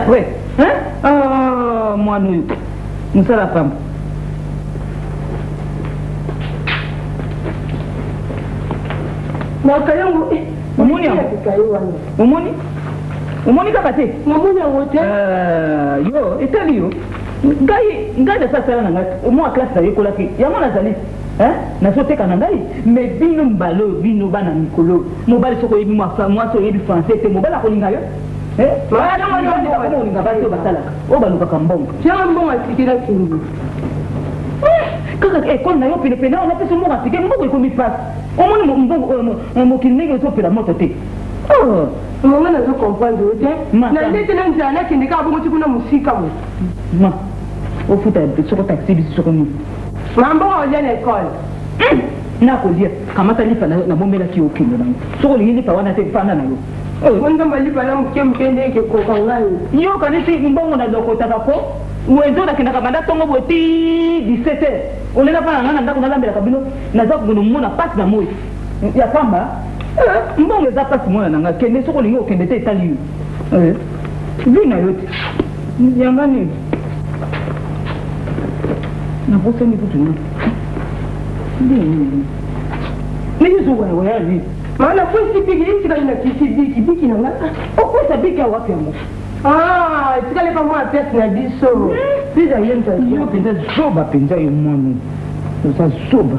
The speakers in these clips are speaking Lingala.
après hein moi nous ça la femme umoni kaka te mamoni yango te yo etali yo ngai na sasala na ngai omwa classe na yekolaki yango nazali nazoteka na ngai mais bino mbalo bino bana mikolo mobali soko yebi mwasi oyebi français te mobali akolinga yo olinga basi oyo basalaka oyo balukaka mbongo tianga mbongo atikila kingi kaka ekole na yo penepene awa napesa mbongo atike mbongo ekomi pasi omoni mokili ndenge ezopela moto te mama nazo comprendre te na ndete na nzala nakende kaka bongo ti kuna mosika mo ma ofuta soko taxi biso soko nini mambongo olia na ekole nakolia kamata lipa nabomelaki okende nango soko olingi lipa wana te fanda na yo ondamba lipa na moke moke nde ekekoka ngai yo kanisi mbongo na lokotaka po wezo nakendaka banda ntongo boye ti 17 heures olenga mpa na ngai na ndako nalambelaka bino naza kobino mona pasi na moi ya pamba mbongo eza pasi mwana na ngai kende soko olingi okende te etali yo vi na yo te yanga nini naposani kutuna niyizuwaya nini maana kwesi biki isikali na kisi biki na ngata okwesa biki awapi yango isikali pa mwana pesi na biso pisa yenta yo penza zoba penza yo mwana oza zoba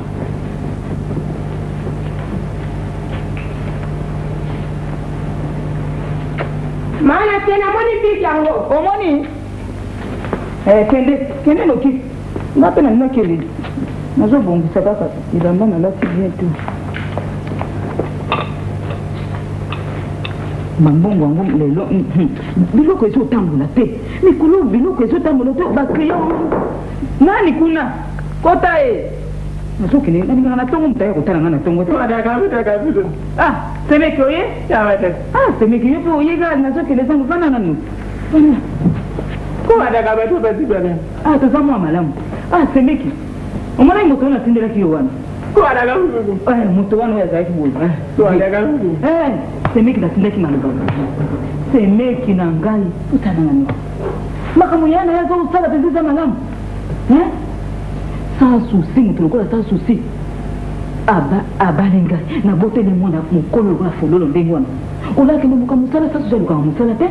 maana tena moni biki yango omoni kende noki nga mpe na ninakeli nazobongisa kaka elamba nalati bien te mambongo yango lelo biloko ezotambola te mikolo biloko ezotambola te bacrayon nani kuna kota e nazokende nalingaka na ntongo moto aya kotala nga na ntongo te semeki oye semeki yo mpe oyeka nazokende sango fana nanu toza mwa malamu semeki omona moto wana atindelaki yo wana moto wana oyo azalaki boye semeki natindaki maloba semeki na ngai utanangani makambo yana yazosala penza eza malamu sans souci moto lokola sans souci abali ngai naboteli mwana mokolo lokola fololo ndenge wana olakende moka mosala sans souci alukaka mosala te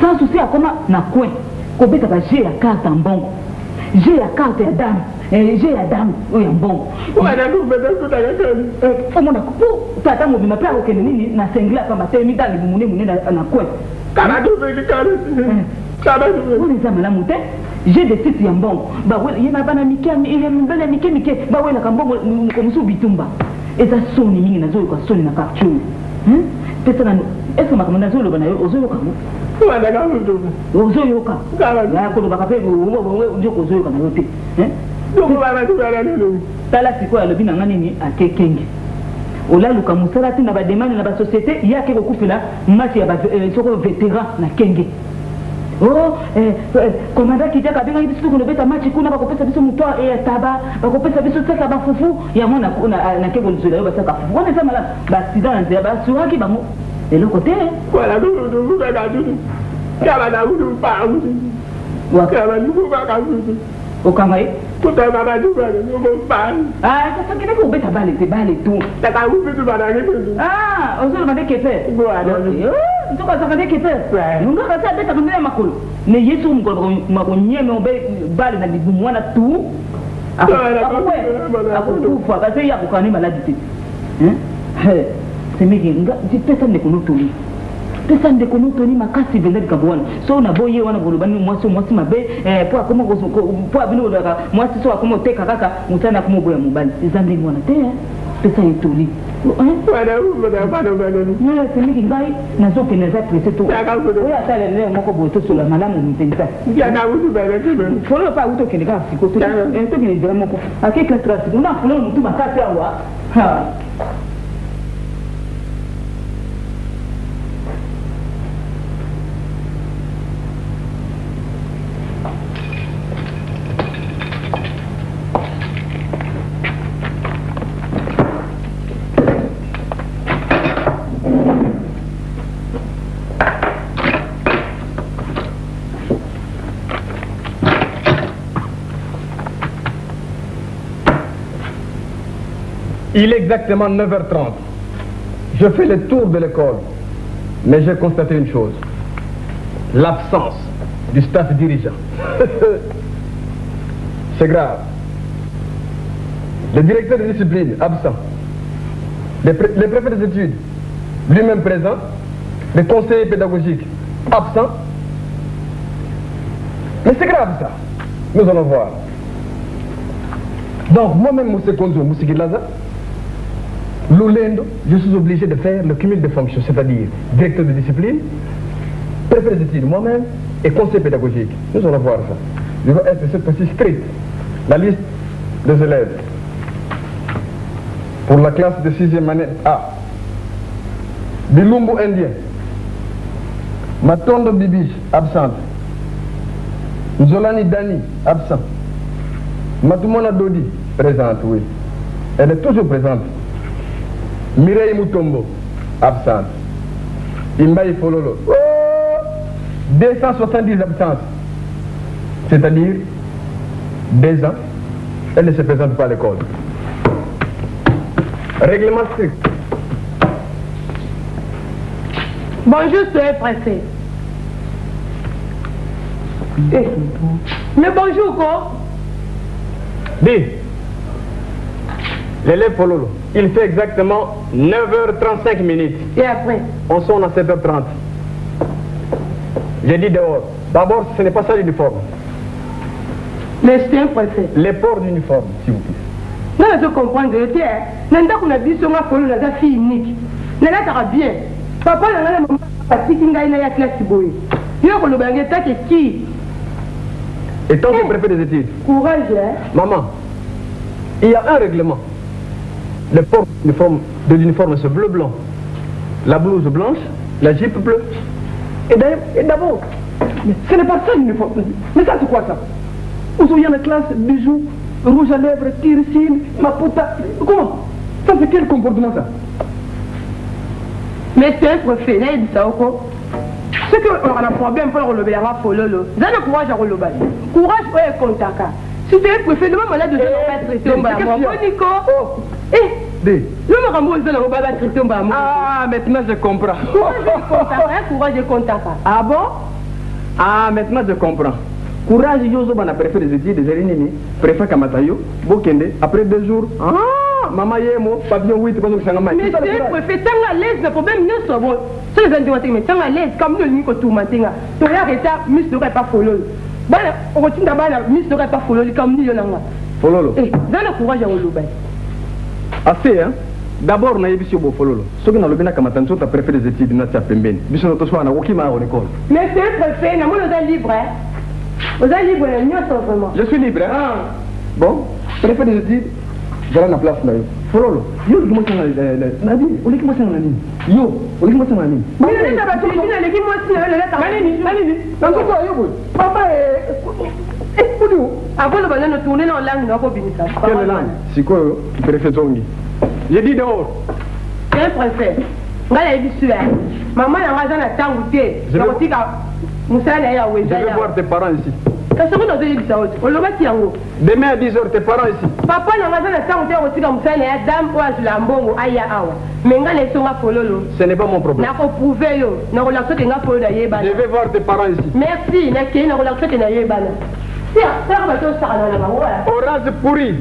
sans souci akoma na coin kobetaka je ya karte ya mbongo je ya karte ya dame je ya dame oyo ya mbongo omona tata mobima mpe akokende nini na sengle apamba te midali bumunene na coin wana eza malamu te je de site ya mbongo ye na bana mibele mike bawelaka mbongo mokomosu bitumba eza soni mingi nazoyoka soni na quartier oyo pesa nano eske makambo nazoloba na yo ozoyokango ozoyoka kolobaka mpe nzoko ozoyoka na yo te tala sikoyo alobi na nga nini akekenge olaluka mosala te na bademande na basociété ye ake kokufela mati ya soko vétéran na kenge komanda kitaka abengaki biso kolobeta match kuna bakopesa biso moto ya taba bakopesa biso teka bafufu yango nake kolizela yo basaka fufu wana eza malamu baaccident na nzela basuraki bango eloko te okanga ye kakendaki kobeta bale te bale tu ozoloba nde kepe nzoka azaka nde kepe nungaka se abetaka ndena makolo ne ye soko mokolo makonyeme obe bale na libumu wana tu akokufa kasi ye akokani maladi te semeki pesa ndeko notoli pesa ndeko notoli makasi venza likambo wana so na boye wana kolobani mwasi mabe po abino olobaka mwasi so akoma oteka kaka mosana akoma oboya mobali eza ndenge wana te pesa etoli semeki ngai nazokende eza prese to oyo asalelele moko boye tosola malamu mpenza fololo mpe auti okende kaka siko tokende nzela moko akeklatrasi una fololo motu makasi awa Il est exactement 9h30. Je fais le tour de l'école, mais j'ai constaté une chose. L'absence du staff dirigeant. C'est grave. Le directeur de discipline, absent. Le préfet des études, lui-même présent. Le conseiller pédagogique, absent. Mais c'est grave ça. Nous allons voir. Donc, moi-même, Moussé Konzo, Moussé Gilaza, Loulendo, je suis obligé de faire le cumul de fonctions, c'est-à-dire directeur de discipline, préfet des études, moi-même, et conseiller pédagogique. Nous allons voir ça. Je vais être cette fois-ci strict. La liste des élèves. Pour la classe de 6e année A. Bilumbu indien. Matondo Bibiche, absente. Nzolani Dani, absent. Matumona Dodi, présente, oui. Elle est toujours présente. Mireille Mutombo, absente. Imbaï Fololo, oh, 270 absences. C'est-à-dire, 2 ans, elle ne se présente pas à l'école. Règlement strict. Bonjour, c'est préfet. Eh. Mais bonjour, quoi? Dis, l'élève Fololo, il fait exactement 9h35 minutes. Et après? On sonne à 7h30. J'ai dit dehors. D'abord, ce n'est pas ça l'uniforme. Mais c'est un préfet. Les ports d'uniforme, s'il vous plaît. Non, je comprends de l'été. Nanda qu'on a dit sur ma Fololo, la fille unique. Nanda, ça bien. Papa, la maman, parce qu'il y a une classe qui bouille. Il y a un bagage qui. Et tant que préfet des études. Courage, hein? Maman, il y a un règlement. Le port de l'uniforme, c'est bleu-blanc. La blouse blanche, la jupe bleue. Et d'abord, ce n'est pas ça l'uniforme. Mais ça, c'est quoi ça? Vous souvenez la classe, bijoux, rouge à lèvres, tircine, maputa. Comment? Ça, c'est quel comportement ça? Mais c'est un préfet, là, il dit ça, quoi? C'est qu'on a un problème pour le relever à Fololo. Vous avez le courage à relever. Courage pour être contact. Si tu es préfet, le même malade de traiter au bas. Nico. Eh, le même de la traiter au bas. Ah, maintenant je comprends. Courage et contact. Ah bon? Ah, maintenant je comprends. Courage, Yozo, on a préféré des études, des ennemis, préfet Kamatayo, Bokende, après 2 jours. Ah, maman Yemo, pavillon 8, pas de Sangamai. Mais c'est préfet, tant à l'aise, le problème, nous sommes. C'est les individus, mais tant à l'aise, comme nous, nous, tout matin. Tu as arrêté, Miss n'aurait pas follow. On continue d'abord, Miss n'aurait pas follow, comme nous, nous, Fololo. Eh, dans le courage à relever. Assez, hein? D'abord, on a eu Bissio Fololo. Ce qui n'a le bien à Kamatanso, tu as préféré des études, nous, tu as pembé. Bissio notre soir, on a aucun mal à l'école. Mais c'est préfet, nous sommes libres, hein? Vous êtes libre, nous vraiment. Je suis libre, hein? Bon, préfet des études, voilà la place là. Fololo, yo, comment ça Nadi, on est comment ça Nadi? Yo, on est comment ça Nadi? Mais on est là-bas, tu es là, les gens, moi, si on est là, Manini, dans ce cas, yo, papa est. Koudou. Avant le ballon de tourner dans la langue, nous avons béni ça. Quelle langue? C'est quoi, préfet Zongi? J'ai dit dehors. C'est un préfet. Regarde, il dit celui-là. Maman, elle a raison à temps où tu es. Je vais voir tes parents ici. Demain à 10h, tes parents ici. Papa, ce n'est pas mon problème. Je vais voir tes parents ici. Merci. Orange pourri.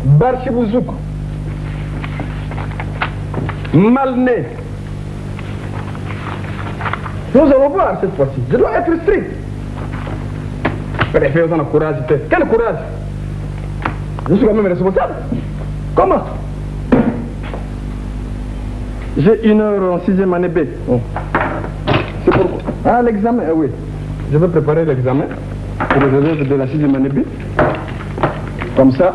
Barchibouzou. Malné. Nous allons voir cette fois-ci. Je dois être strict. Préfet, on a courage. Quel courage? Je suis quand même responsable. Comment? J'ai 1 heure en 6e année B. Oh. C'est pourquoi? Ah, l'examen, oui. Je vais préparer l'examen pour les élèves de la 6e année B. Comme ça,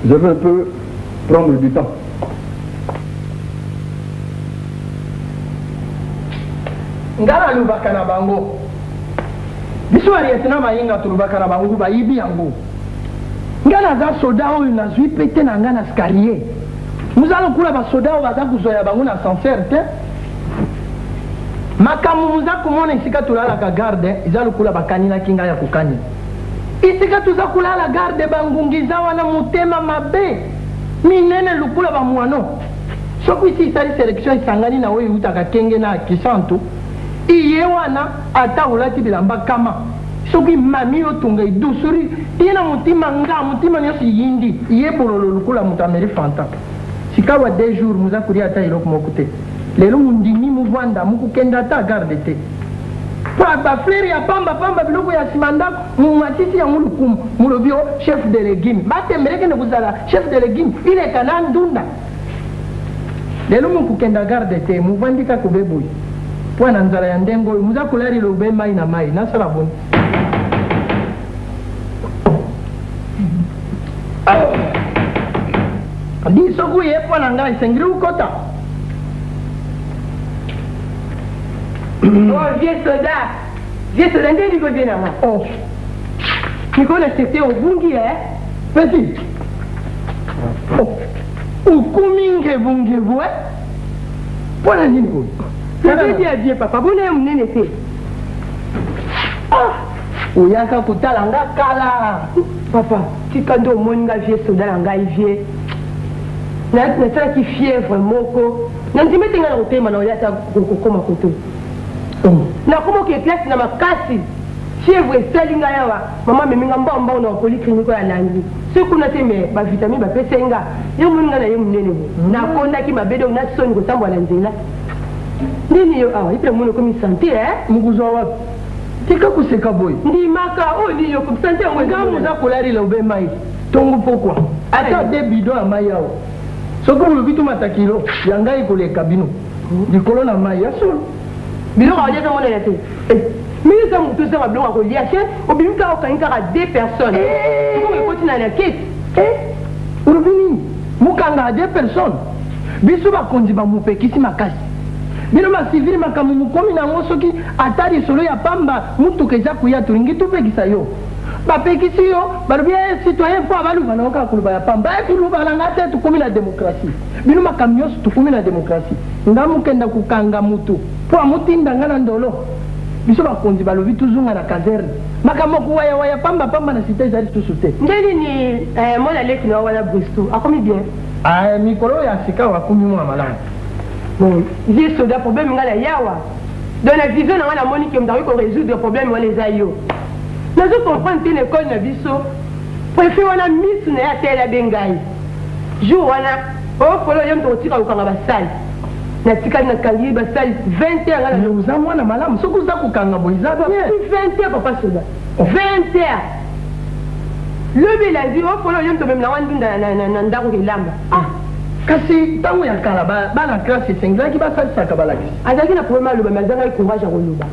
je vais un peu prendre du temps. Ngana lubaka na bango biso arietena mayinga tulubaka na bango bayibi yango ngana za soda oyo nazwi pete na ngana skalier muzalo kula ba soda oyo baza kuzoya bango na ascenseur te makambo muza komona esika tolalaka garde eza lokula bakani na kinga ya kokani isika tuza kulala garde bangungiza wana mutema mabe minene lukula bamwano soki isi isali selection isangani na oyo utaka kenge na kisantu iye wana ata ulati bilamba kama soki mami otunga idusuri tina mutima nga mutima nyonso yindi iye bololo lukula mutu ameri fanta sikawa 2 jours muza kulia ata eloko moko te lelo mundimi muvanda mukukenda ata garde te baflere ya pamba biloko ya nsima ndako mumatisi yango lukumu mulobi o chef de légume batemberekende kozala chef de légume ileka na ndunda lelo mukukenda garde te muvandi kaka obeboyi mpo na nzala ya ndenge oyo muza kolalila obe mai na mai nasala boni di soki oye mpo na ngai esengeli ukota Oh, vieux soldat, ndenge liko bien nanga. Oh, Niko na secteur obungi petit. Oh, ukuminge bunge bwe. Pona nini boy? Je dis adieu papa, bona munene te. Ah, uyaka kutala nga kala. Papa, tika ndo moninga vieux soldat nga vieux. Na tsala ki fièvre moko. Na ndimete nga na utema na oyata kokoma koto. Na komo ke classe na makasi fièvre esalinga yawa mama meminga mbamba na polyclinique ya Nangi sikuna te me ba vitamine ba pesenga yo muninga na yo munene na konda ki mabedo na soni ko tambwa na nzela nini yo awa ipe muno komi santé mukuzwa wapi tika kuseka boy ndi maka o ni yo ko santé ngo ngamu za kolari la ube mai tongu pokwa ata de bidon ya mai yao soko mu bitu matakilo yangai koleka bino dikolo na mai ya solo biloko alia ta mona te mais ça mutu ça biloko ko lia che obimika okanika ka 2 personnes ko ko tina na kit urubini mukanga 2 personnes biso bakonzi bamupekisi makasi bino basivili makambo mukomi nango soki atali solo ya pamba mutuka eza kuya tulingi tupekisa yo bapekisi yo balobi citoyen mpo abaluba nango kaka koluba ya pamba ekulubalanga te tukomi na démocratie bino makambo nyonso tukomi na démocratie nga mukenda kukanga mutu mpo amutinda nga na ndolo biso bakonzi balobi tuzunga na caserne makambo kuwayawaya pamba na site ezali tusu te ndeni ni mwana leki na wana Bristol akomi bien mikolo ya sika wakomi mwa malamu bon j'ai soda problème nga na yawa dans la vision na wana moni ke mdako ko résoudre problème wana eza yo nazo comprendre te l'école na biso préfet wana miss na ya tela bengai jour wana o folo yem to tika ukanga basali na tika na kangi basali 20 heures ngala uza mwana malamu soko uza kukanga boiza bien 20 heures papa soda 20 heures le belandi o folo yem to même na wandi na ndako kelamba kasi tango ya kala bana classe esengilaki basalisaka balakisi azalaki na problème aloba me azangaki courage ya koloba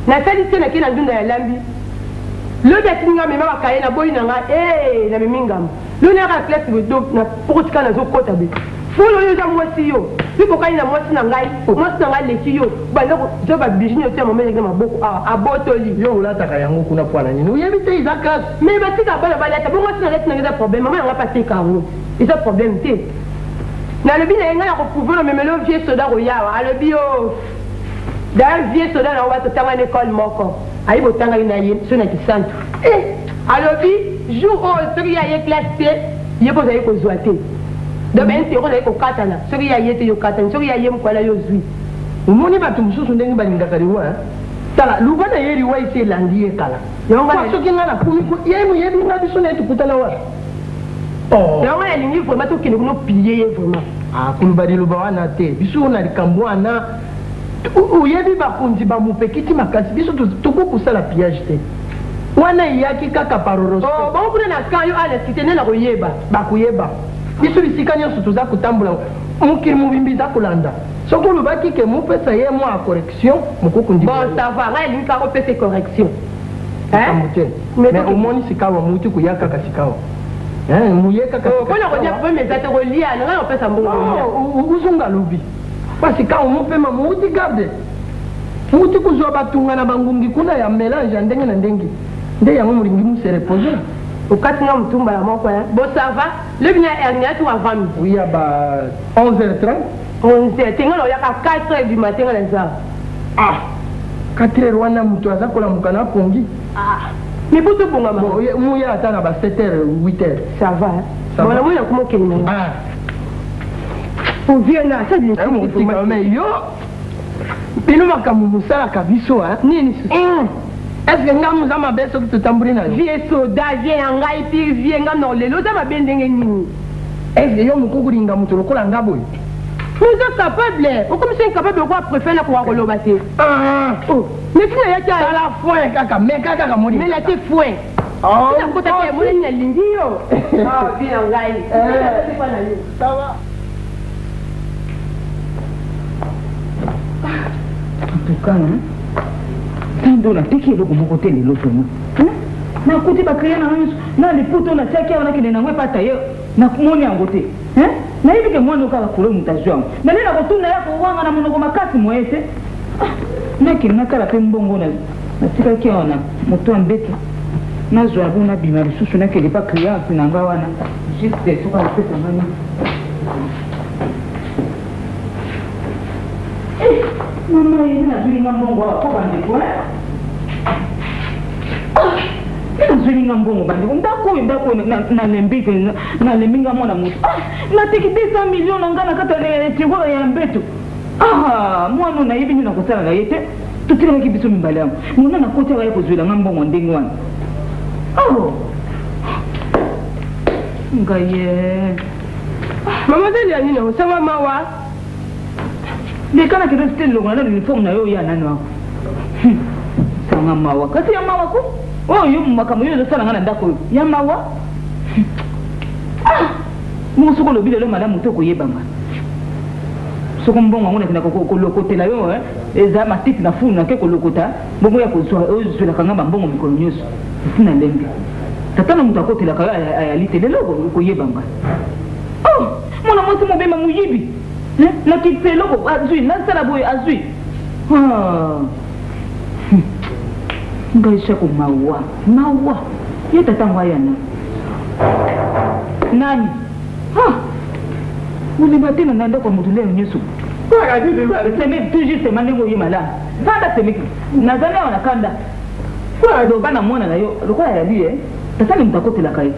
nasali te nake na ndunda ya lambi lobi atininga mema bakaye na boyi nanga na memi ngambo loni aka classe na pokotika nazokota be folo oyo eza mwasi yo bikokani na mwasi na ngai leki yo banzo babijini yo te momene na maboko awa abotoli yo olataka yango kuna pwana nini oyebi te eza classe me batika bana balata bo mwasi na leti nanga eza problème mama yanga pateka yango eza problème te nalobi na ye ngai ya koprouve no memelo vie soda koyawa alobi yo d'ailleurs vie soda na oba totanga na école moko ayi botangaki na ye so na kisantu alobi jour oyo soki ya ye classe te ye mpo ozali kozwa te donc intero ozali kokatana soki ya ye te yo katani soki ya ye mokwana yo zwi omoni bato mosusu ndenge balingaka liwa tala luba na ye liwa esi elandi ye kala soki nga nakumi ye moyebi nga biso na ye tukutana wa yango nalingi vraiment tokende kuna oplie ye vraiment koluba liloba wana te biso na likambo wana oyebi bakonzi bamupekiti makasi biso tokokosala pillage te wana eyaki kaka parorosbakuna na kan yo anasite nde na koyeba bakoyeba biso bisika nyonso toza kotambola mokili mobimbi eza kolanda soki olobaki ke mopesa ye mwa ya correction mokokundi bon ça va ngai elingi kaka opesa correction kambo te mais omoni sikawa mouti koya kaka sikawa muye kaka mpona kodia problème eza te kolia ngai opesa mbongo uzunga lobi parce que omopema mouti garde mouti kuzwa batunga na bangungi kuna ya mélange ya ndenge na ndenge nde yango molingi muse repose okati nga mutumba ya moko bon ça va lebi na hernia tu avant midi oui aba 11h30 11h tenga na oyaka 4h du matin nga na eza 4h wana mutu aza kolamuka na pongi Mais pour tout bon, maman. Moi, attends, à 7h, 8h. Ça va. Bon, là, moi, il y a comment qu'il y a. On vient là, ça dit. Mais yo, pino makamu sala kabiso hein. Nini. Est-ce que ngamu za mabe so to tamburina? Vie soda, vie ngai pire, vie ngano lelo za mabe ndenge nini. Est-ce que yo mukukuri ngamu to lokola ngabo? Vous êtes capable, ou comme c'est incapable de quoi préférer pour relobater. Oh, mais si il y a la foin kaka, mais kaka moni. Mais la te foin. Oh, la côté de moi ni lingi yo. Ah, bien ngai. C'est pas la ligne. Ça va. En tout cas, tando na teki eloko moko te lelo tono. Na kuti ba créer na le poto na teki ona kene na ngwe pata ye na moni yango te. Na hivi ke mwana ukala kule mtajwa. Na nina kutuna yako wanga na munoko makasi mwese. Na kina kala pe mbongo na tika kiona moto ambeti. Na zwa bona bima bisusu na kele pa client na ngawana. Juste soka pesa ngani. Mama yeye na zuri ngambongo kwa bande kwa. Na zuri ngambongo bande ndako na lembike na leminga mwana mutu. Na tiki 200 millions na ngana kata le tigo ya mbeto. Mwana na hivi nina kusala na yete. Tutira kibiso mimbale yangu. Mwana na kocha wae kuzwila ngambongo ndenge wana. Ngaye. Mama zeli ya nini usema mawa? Nekana kido stili longo na uniform na yo ya nani wako. Sanga mawa. Kasi ya mawa ko? Yo makamu yo sana ngana ndako ya mawa. Musuko lo bile lo madame to ko yebanga. Soko mbongo ngona kina ko lokotela yo eza matiti na funu na ke ko lokota bongo ya ko zo la kanga mbongo mikolo nyoso. Funa ndenge. Tatana mutakotela ka ya litele lo ko yebanga. Mwana mwasi mobema muyibi. Na kitelo ko azui na sala boy azui. Ngaisha ko mawa. Yeta tangwa yana. Nani? Ulibatena nanda kwa mtu leo nyesu. Kwa nini bale? Sema toujours sema ndingo yimala. Kanda semeki. Nazania wanakanda. Kwa ndo bana mwana na yo. Lokwa ya liye. Tatani mtakotela kai.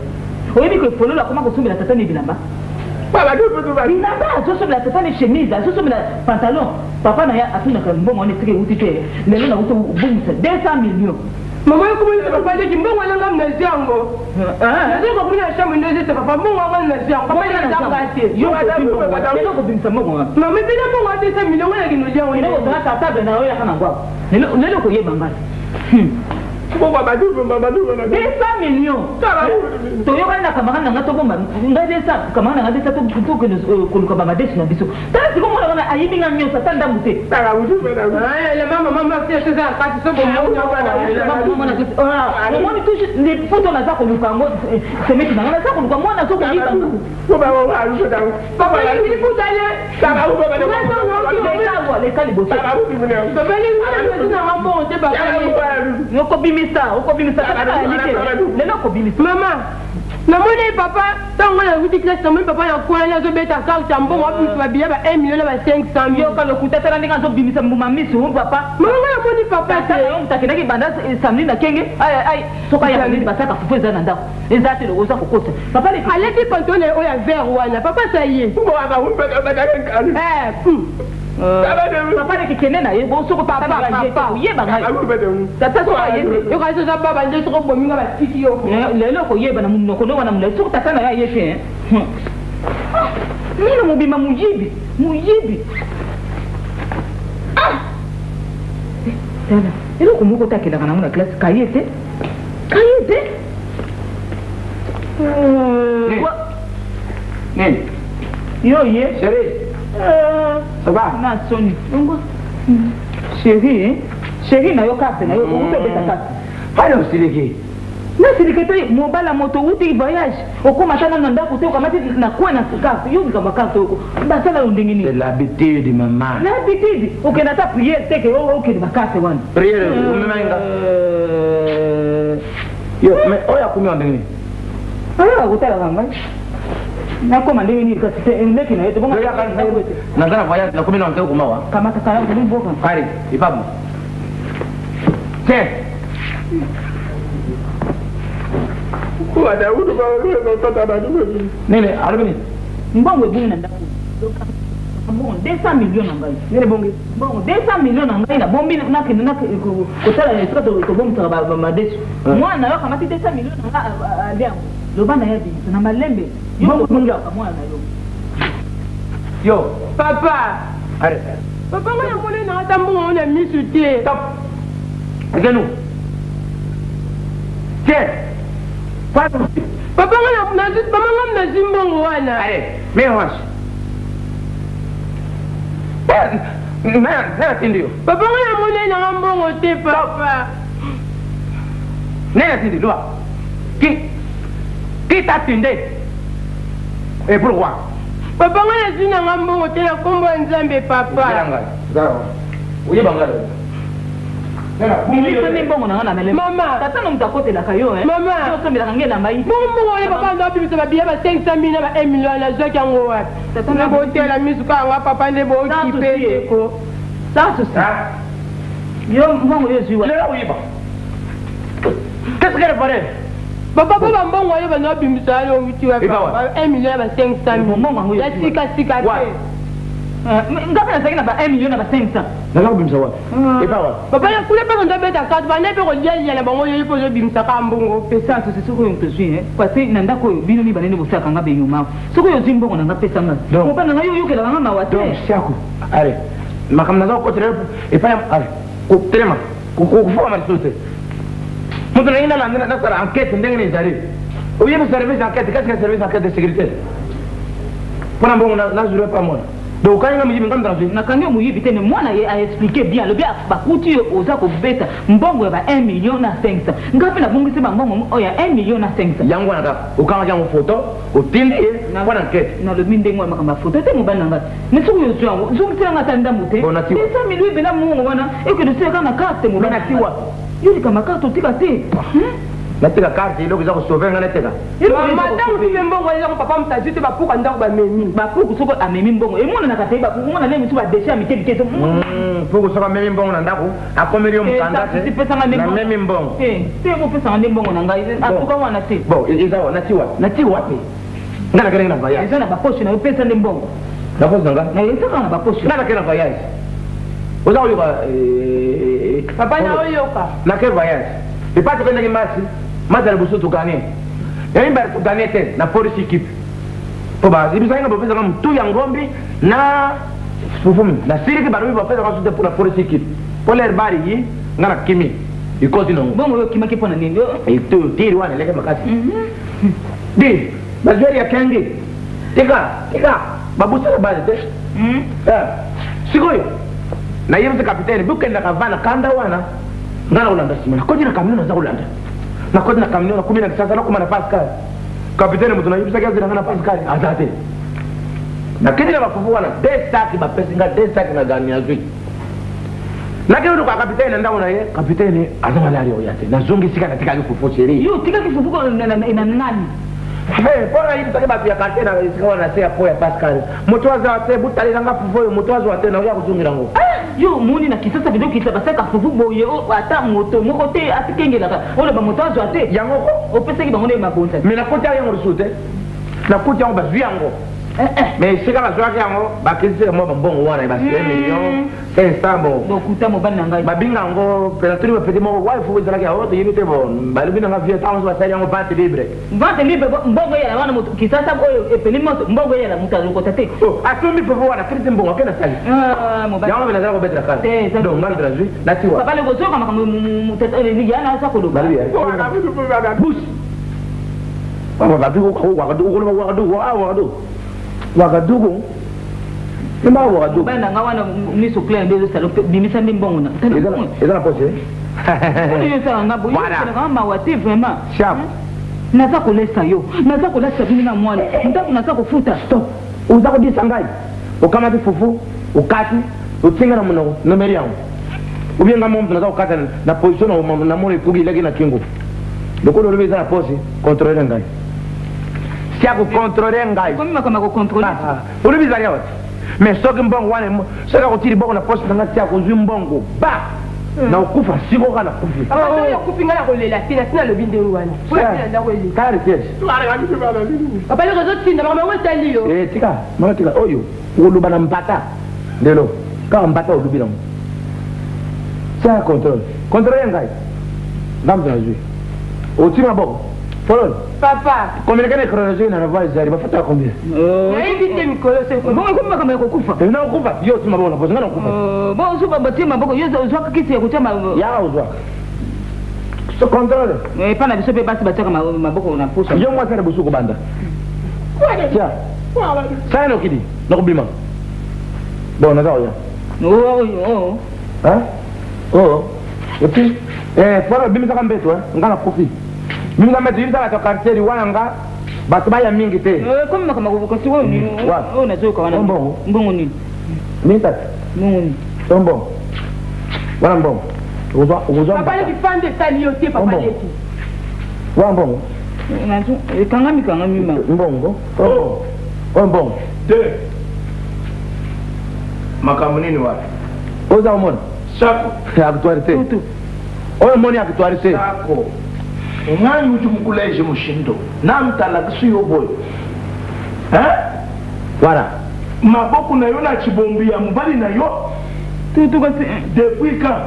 Oyebi ko folola koma ko sumbela tatani bilamba. Baba do baba. Bilamba so sumbela tatani chemise, so sumbela pantalon. Papa na ya afuna ka mbongo ne tike utite. Lelo na uto bumisa 200 millions. Mama yako mwenye papa yake mbongo nanga mnezi yango. Ndio kwa kunya shamu ndio sasa papa mbongo wangu mnezi yango. Papa yake ndangati. Yo ko bimisa mbongo. Mama bila mbongo ate 100 millions wala kinoja wewe. Lelo za tata na wewe kana ngwa. Lelo ko yeba ngati. Mbongo badu na 200 millions. To yo kana kama na ngato bomba. Ngadesa kama na ngadesa to putuko ko baba deshi na biso. Tala siko mwana wana ayibi nga nyosa tanda mute. Tala wudu bena. Le mama c'est ça kati so bomba. Mwana toujours les photos na zako lukango semeki na na zako lukango mwana soko yiba. Baba wa aluko dawo. Papa ni putale. Tala wudu bena. Les calibotés. Tala wudu bena. Baba ni na mambo te baba. Noko bimisa lelo ko bimisa. Mama namoni papa tango na wuti classe namoni papa ya kwa na zo beta carte mbongo wapi babia ba 1 million na ba 500 000 yo kalo kutata ndinga zo bimisa mbuma misu papa. Mama namoni papa te yo mtakendaki banda samedi na kenge ai soka ya bindi basaka fufuza na ndako ezati lo oza kokosa papa le aleti pantone oya vert wana papa ça y est Mbongo aba wupe ba darenkalu. Papa ne kikene na ye bo soko papa yeba ngai tata so ayete yo kaso za baba nje soko bominga ba tiki yo lelo ko yeba na munoko no wana mule soko tata na ya yete mimi mubima muyibi tala ilo kumuko takela kana muna class kayete Nene. Yo ye Chérie. Ça va? Na soni. Chérie na yo carte na yo uto beta carte. Hayo siliki. Na siliki to mobile moto uti voyage. Okoma tana na ndako te okamati na kwa na carte. Yo ngamba carte oko. Basala undingi ni. C'est l'habitude maman. L'habitude. Okena ta prière te ke okena carte wana. Prière umemenga. Yo mais oya kumi ondingi. Aya utala ngamba. Na koma ndenge ni kasi te ndeki na yeto bonga na zana voyage na 10 na kumawa kama kaka ngulu boka kari ipabu che Nene, arabini. Mbongo ebungi na ndako. Mbongo 200 millions na ngai. Nene bongi. Mbongo 200 millions na ngai na bombi na kende na kotala esika to bomta ba madesu. Mwana yo kamati 200 millions na aliango. Lobana ya bi na malembe. Mbongo bongi ka mwana yo. Yo, Papa. Arrête. Papa moi yamone na ata mbongo on a mis sur pied. Stop. Again. Tiens. Pas de Papa moi na juste maman ngam na zimbongo wana. Allez, mets en marche. Nena tindi yo. Papa moi yamone na mbongo te papa. Nena tindi loi. Qui t'a tindé? Et pourquoi? Papa moi na zina mbongo te na kombo nzambe papa. Uye bangala. Maman, tata no mutakote la kayo hein. Maman, yo sombe la ngela mai. Maman, ole papa ndo bibi ba biya ba 500,000 na ba 1 million na zoki yango wapi. Tata na bote la misuka nga papa ne bo kipe ko. Ça c'est ça. Yo mbongo yo zui wa. Lelo uyiba. Qu'est-ce qu'elle ferait? Papa papa mbongo yo ba no bimisa yo ngiti wa 1 million na ba 500,000. Ya sika te. Ngapi na sakina ba 1 million na ba 500. Nala bimisa wa. Et pas wa. Papa ya kule pa ndo beta ka ba ne pe ko lia na bango yo po yo bimisa ka mbongo. Pesa c'est ce que on te suit hein. Parce que nanda ko bino ni banene bosaka nga be nyuma. Soko yo zimbongo na nga pesa nga. Ko pa na yo yo kela nga mawate. Donc siako. Allez. Makamna za ko tere et pas allez. Ko telema. Ko fo ma sote. Mutu na ina na sara enquête ndenge zari. Au lieu de service enquête, qu'est-ce que service enquête de sécurité? Pour un bon na jure pas moi. Donc quand il m'a dit ngam dans na kanyo muyibi tene mwana ye a expliquer bien le bien ba kuti oza ko beta mbongo ya ba 1 million na 500 ngapi na bungisi ba mbongo oya 1 million na 500 yango na ukanga yango photo utindi na bwana enquête na le minde ngwa makamba photo te mubana nga ni suku yo tsango zungitira nga tanda mute pesa milwi bena mungu wana eke de seka na carte mubana tiwa yuri kama carte tika te natika carte iloko za ko sauver nga nateka madame tu mbongo ya papa mtaji te ba puka ndako ba memi ba puku soko amemi mbongo e mona na kateba ba mona le mitu ba déchet amite bikezo puku soko memi mbongo na ndako akomeli omukanda te na memi mbongo te mo pesa ngande mbongo na ngai atuka wana te bon izawa natiwa pe ngana kena na voyage ezana ba poche na pesa ndé mbongo na poche nga na ezaka na ba poche ngana kena voyage oza oyoka papa na oyoka na ke voyage et pas que ndenge masi madala busu tukane yaani bari tukane te na police équipe po ba ibisa nga bopesa nga mtu ya ngombi na fufumi na siriki bari bopesa nga sute pour la police équipe pour l'air bari yi ngana kimi ikozi no bongo yo kimaki pona nini et tu tiri wana leke makasi di bazweri ya kengi tika babusa la base te sikoyo na yemse kapiteni bukenda kavana kanda wana ngana ulanda simana kodi na kamiona za ulanda na kodi na kamiona 10 na sasa na kuma na Pascal kapiteni mtu na yibisa kazi na Pascal azate na kedi na bafufu wana desaki ba pesinga desaki na gani azui na kedi kwa kapiteni ndao na ye kapiteni azama lali oyate na zongi sika na tika kufufu sheri yo tika kufufu na nani pona hivi takeba pia katena sikawa na sea poa Pascal mutwaza wate butali nga fufu mutwaza wate na uya kuzungira ngo yo muni na kisasa bido kitaba seka fufu boye ata moto moko te atikengela ka ole ba moto azo ate yango o pesa ki bango ne mabonza mais na kota yango rusute na kota yango bazwi yango mais sika bazwa yango bakisi mo mbongo wana ba 1 million 500 bon bokuta mo bana ngai babinga ngo penaturi ba petit mo wife vous zalaki awoto yibite bon balibina nga via tawon ba sali yango vente libre mbongo ya wana moto kisasa oyo epeli moto mbongo ya moto alokota te asumi pepo wana kriti mbongo kena sali mo bana yango bela zako betra kala donc ngal drazui natiwa papa le gozo kama mutata ni yana sa ko do bali ya bus baba babigo ko wagadugu Simba wagadugu bana nga wana miso clair ndezo salo bimisa ndi mbongo na ezana poche yo sa nga boyo na ma wati vraiment sharp naza kolesa yo naza kolesa bini na mwana ndako naza kofuta stop uza kodisa ngai ukamati fufu ukati utsinga na muno nomeri yangu ubienga mombe naza ukata na position na mone kugi lagi na kingo lokolo lobeza na poche contrôler ngai siako contrôler ngai komi makama ko contrôler ulibizali yote mais soki mbongo wane soki akutiri bongo na poche nanga siako zwi mbongo ba na ukufa siko kana kufi Papa, yo kufi ngala kolela tina tina le binde wana. Pula nda kolela. kare piège Papa, yo zo tinda mama wetali yo. tika mama tika oyo uluba na mpata ndelo ka mpata ulubila mo ça contrôle ngai ndam za jui otima bo follow Papa. communiquer avec chronologie na voix zari bafata combien Na invite mikolo se ko. Bongo kuma kama yako kufa. na ukufa yo tima bona bozo ngana ukufa Bongo suba batima boko yoza uzwaka kisi ya kuchama. ya uzwa so contrôle Pana biso pe basi bachaka maboko na pusha. yo mwa sana busuko banda tiens ça no kidi no kubima bon na zaoya Oh. hein oh oti fora bimi saka mbeto ngana kufi mimi ngamba tu yinda ka quartier wanga batu baya mingi te Kama kama kukosi wewe ni wewe unazoka wana. Mbongo nini? minta Mbongo nini? tombo wana mbongo uzwa Papa, yo kifande tali yo te papa yetu. wa mbongo Unazo kangami ma. mbongo oh mbongo de makambo nini wapi oza umona sako actualité Tutu. oyo moni actualité sako ngani uthi mkuleje mushindo namtala kusiyo boyo voilà maboko na yo na chibombi ya mobali na yo Tutu kasi. depuis quand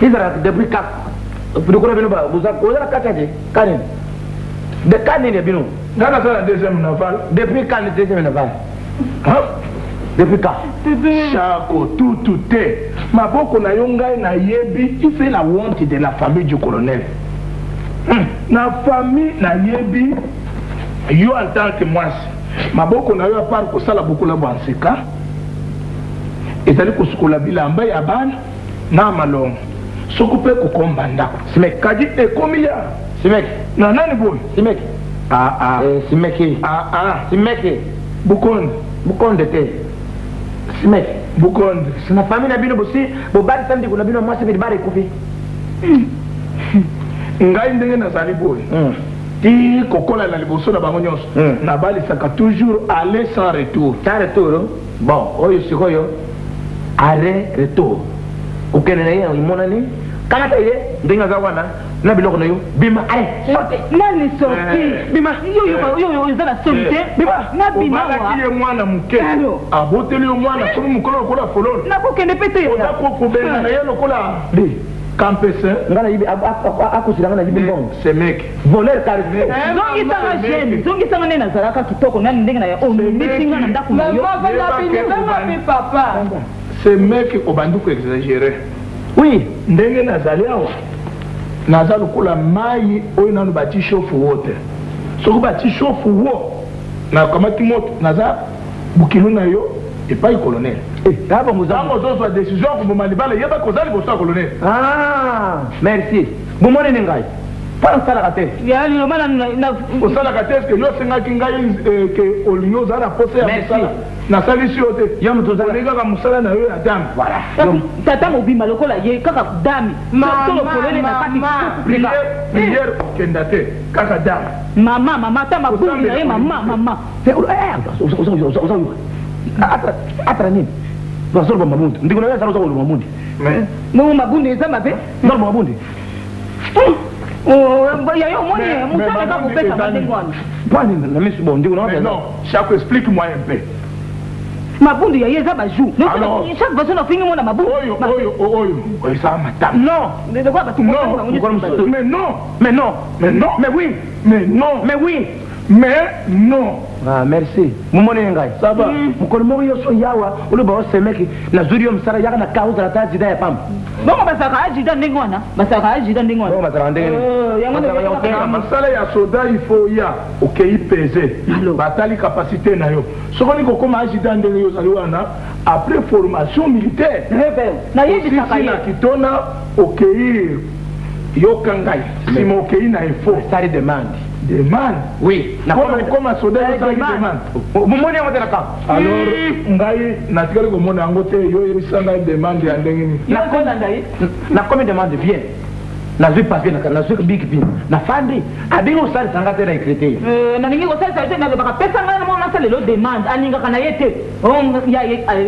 izara depuis quand bidukura bino ba uzara kataje kanini de kanini bino ngana sala deuxième naval depuis quand le deuxième naval depuis quand Chako tout te maboko na yo ngai na yebi il fait la honte de la famille du colonel na famille na yebi yo en tant que mwasi maboko na yo apart kosala bokola banseka ezali kosukola bilamba ya bana na malongo soko mpe kokomba ndako Simek. kadi ekomi ya Simek. na nani boye Simek. Simeki. Simeki. bukonde Bukonde te. Simek. bukonde Sina famille na bino bosi bobali tandi kuna bino mwasi bidibare kufi. ngai ndenge nazali boye ti kokola na liboso na bango nyonso nabalisaka toujours aller sans retour Sans retour. Bon, oyo sikoyo. Arrêt retour. Ukene na yeye imonani. Kama taile ndinga za wana na biloko na yo bima allez sortez. Nani sorti? Bima Yo ezala sorti. Bima Na bima obalaki ye wa. mwana moke aboteli yo mwana soki mokolo lokola fololo Nakokende pete. oza kobenga na ye lokola campese ngana yibi akusira ngana yibi mbongo. semeke Voler charisme. Zongi sanga jeune, zongi sanga nene nazalaka kitoko nani ndenge na ya omitinga na ndako na yo. Maman, va la papa. semeke obandi ko exagere Oui. ndenge nazali awa naza lokola mai oyo nano bati shofu wo te soki bati shofu wo nakamati moto naza bukilu na yo epai colonel Hapa muzango. ntango ozozwa décision ya koboma libala yeba koza liboso ya colonel Merci. Bumone ni ngai. Para sala te. Ya ni mana na osalaka te eske yo osengaki ngai ke olingi ozala na posa ya mosala nasalisi yo te Yo mutu ozala. olingaka mosala na yo ya dame Voilà. tata mobima lokola ye kaka dami. Tolo polele na kati. priere okenda te kaka dame Mama ta mabungi na ye mama. Atra nini? Bazolo mamundi. Ndiko na sala uzolo mamundi. Mo mabundi eza mabe. Ndolo mamundi. Ya yo moni musala ka kopesa madengo wana. Pani na misu bon ndiko na mais non chaque explique-moi un peu Mabundi ya ye eza baju. Alors. Chaque personne ofingi mona mabundi. oyo ezala matama Non. Ndeko ba tu non mais non Mais non. mais non Mais oui. mais non Mais oui. mais non Ah, merci. Mumone ngai. ça va Mukolo moko yoso yawa uluba osemeki na zuri yo msara yaka na kauza na tazi da ya pam. Bongo basaka ajida ndenge wana. Basaka ajida ndenge wana. Bongo masara ndenge ni. Yango na masala ya soda il faut ya okei pese batali capacité na yo soki kokoma agida ndenge yo ozali wana après formation militaire na yebi saka osisi ye. na kitona okei yoka ngai nsima okei na efo Sari demande. demande Oui. Na koma soda yosalaki demande Mumone yango te na ka. alors ngai natikali komona yango te yo oyebisa ngai demande ya ndenge nini Na komi demande bien. nazwi papier nazwi biki na fandi abingi osalisanga te na écriture nalingi kosalisa te nalobaka pesa ngai namo nasala lelo demande alingaka na ye te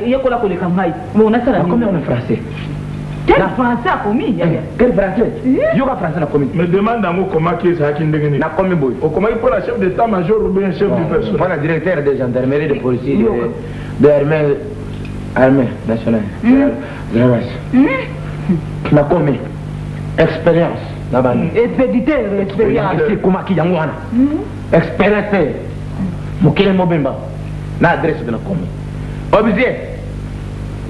yekola koleka ngai nasala combien on est français quel français akomi quel français yoka français nakomi mais demande yango okomaki ezalaki ndenge nini nakomi boye okomaki mpo na chef d'état major ou bien chef du personnel mpo na directeur de gendarmerie de policier de armée nationale nakomi expérience na bani expéditeur expérience ekomaki yango wana expérience te mokele mobimba na adresse de nakomi objet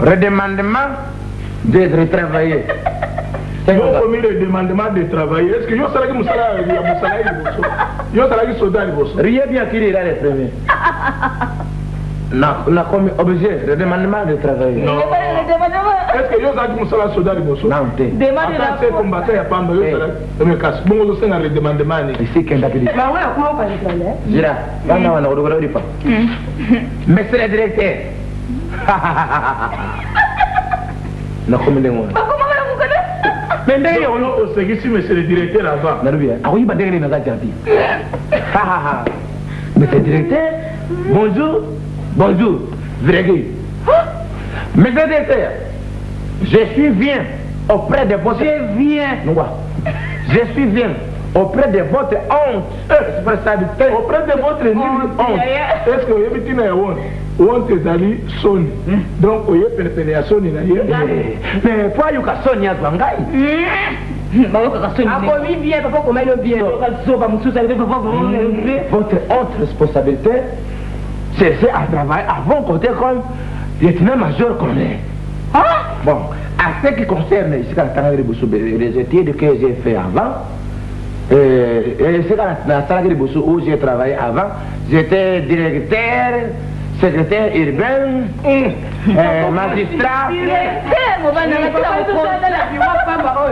redemandement de retravailler okomi le demandement de travailler est ce que yo osalaki mosala ya mosala ya liboso yo osalaki soda liboso rien bien qu'il ira les premiers nakomi objet le demandement de travailler est ce que yo ozalaki mosala soda liboso non te ata se combattant ya pamba yo ozalaki kasi bongo ozosenga le demandement ni esi kendaki di jira bana wana kodokota odipa monsieur le directeur nakomi ndenge wana mais ndenge yono osengisi monsieur le directeur avant nalobi akoyiba ndenge nini naza jardi monsieur le directeur bonjour Virgile monsieur le directeur je suis bien auprès de votre je suis bien auprès de votre honte auprès de votre honte est ce que oyebi ntina ya honte ezali soni donc oye penepene ya soni na ye mais po ayoka soni azwa ngai akomi bien papa komani bien votre honte responsabilité c'est à travailler avant côté comme lieutenant-major colonel bon à ce qui concerne les études que j'ai fait avant c'est quand où j'ai travaillé avant, j'étais directeur, secrétaire urbain, magistrat,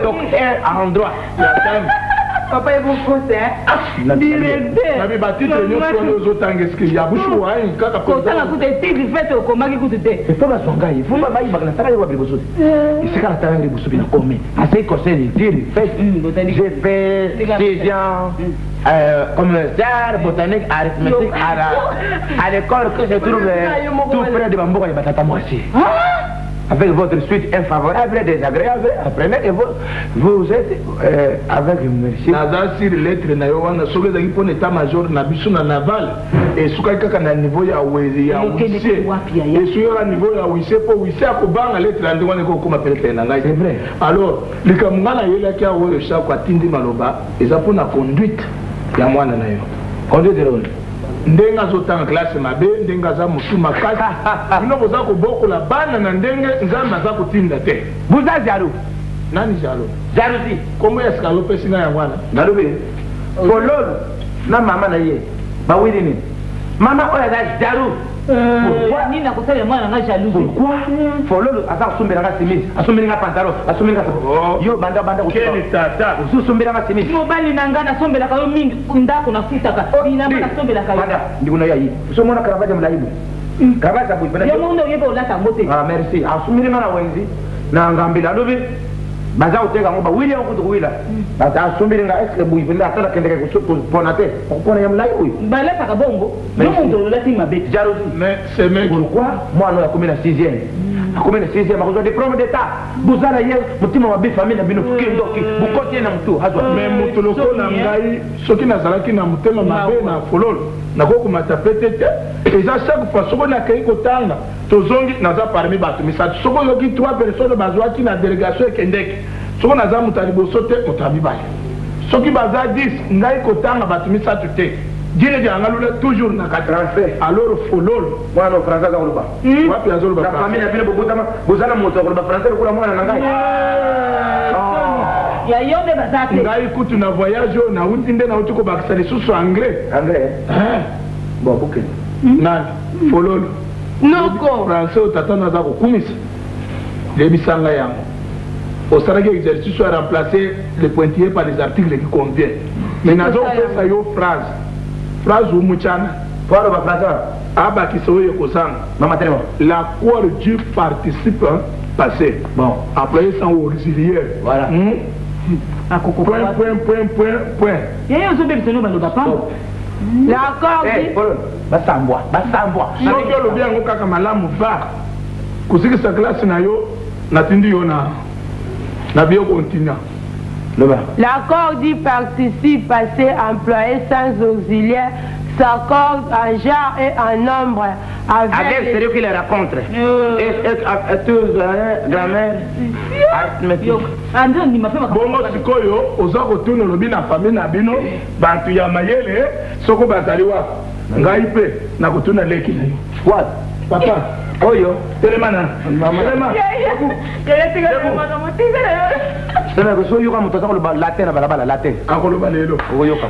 docteur en droit. Papa est bon conseil. Nabi batitre nyonso wana ozotanga eske ya bushu wa yin kaka kotanga kute tigi fete okomaki kutu te il faut basonga il faut bayibaka na tala yobabili bosote isika na tala ngiri bosobi na kome assez conseil dire fait j'ai fait 6 ans commercial botanique arithmétique à l'école que je trouve tout près de Bamboka et Batata Moissi. Avec votre suite infavorable et désagréable, apprenez et vous êtes avec merci. Naza sur lettre na yo wana soke za kipo état major na biso na naval et suka kaka na niveau ya wezi ya wisi et sur le niveau ya wisi po wisi akobanga lettre na ndwana ko koma pele na ngai. C'est vrai. Alors likamanga na yela kia wo sha kwa tindi maloba eza po na conduite ya mwana na yo. Conduite de rôle. Ndenga zotanga classe mabe ndenga za mutu makasi bino boza kobokola bana na ndenge nzambe aza kotinda te buza jalo nani jalo jalousie komo ya skalo pesinga ya mwana nalobi fololo na mama na ye bawili nini mama oyo aza jalo nini nakosala mwana nga jalouse pourquoi fololo aza kosumbela nga simisi asumbeli nga pantalon asumbeli nga yo banda keni tata osusumbela nga simisi mobali na nga nasombelaka yo mingi ndako nafutaka binama nasombelaka yo ndikuna yo ayi osomona karavaja mlaibu karavaja bui yo mondo oyeba olata yango te merci asumbeli nga na wenzi na ngambila alobi baza koteka ngo bawili yango kutu kuwila baza asumbeli nga eske bui pele atala kendeke kupona te okupona ya mlai uyu balataka bongo yo mondo ololati mabe jalousie mais c'est mec pourquoi mwana oyo akomi na 6e akomi na 6e akozwa diplôme d'état bozala ye motima mabe famille na bino kindoki bukoti ye na motu azwa mais moto lokola ngai soki nazalaki na motema mabe na fololo nakokomata pete te eza chaque fois soko nakei kotanga tozongi naza parmi bato misato soko oyoki 3 personnes bazwaki na délégation ekendeki soko naza moto ya liboso te moto ya mibale soki baza 10 ngai kotanga bato misato te dine janga lula toujours na katranfe alors fololo mwana o français azakoloba wapi azoloba na famille na bino bobotama bozala moto akoloba français lokola mwana na ngai ya yo nde baza te ngai kutu na voyage oyo nauti nde nauti kobakisa lisusu anglais bon bokende nani fololo noko français oyo tata naza kokumisa yebisanga yango osalaki exercice à remplacer le pointillé par les articles qui conviennent mais nazopesa yo phrase umuchana pwalo bafrasa abakisa oyo ekozanga mama telema la cour du participe passé bon employé sans auxiliaire voilà Point. Yeye ozobe bisono baloba pamba. L'accord dit. Basambwa. Soki olobi yango kaka malamu ba. Kusikisa classe na yo natindi yo na bio continue. L'accord dit participe passé employé sans auxiliaire s'accorde en genre et en nombre avec celui qui les rencontre. Grammaire. Bongo sikoyo oza kotuna lobi na famille na bino bantu ya mayele soko bazali wa ngai pe na kotuna leki na yo. What? Papa. Oyo. Telemana. Telema. Sema ko so yoka mutasa ko latin na balabala latin. Akoloba lelo. Oyoka.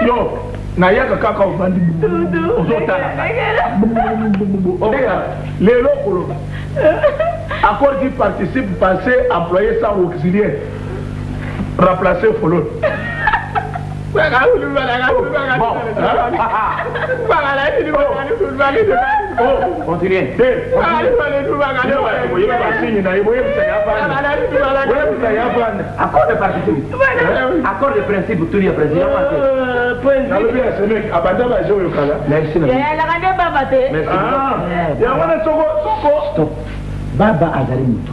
Yo. Na yaka kaka obandi. Ozotala. Lelo koloba. Accord qui participe passé employé sans auxiliaire. Remplacer folon. Continuez. Accord de participe. Accord de principe, tout le président. Stop. Baba azalimuto.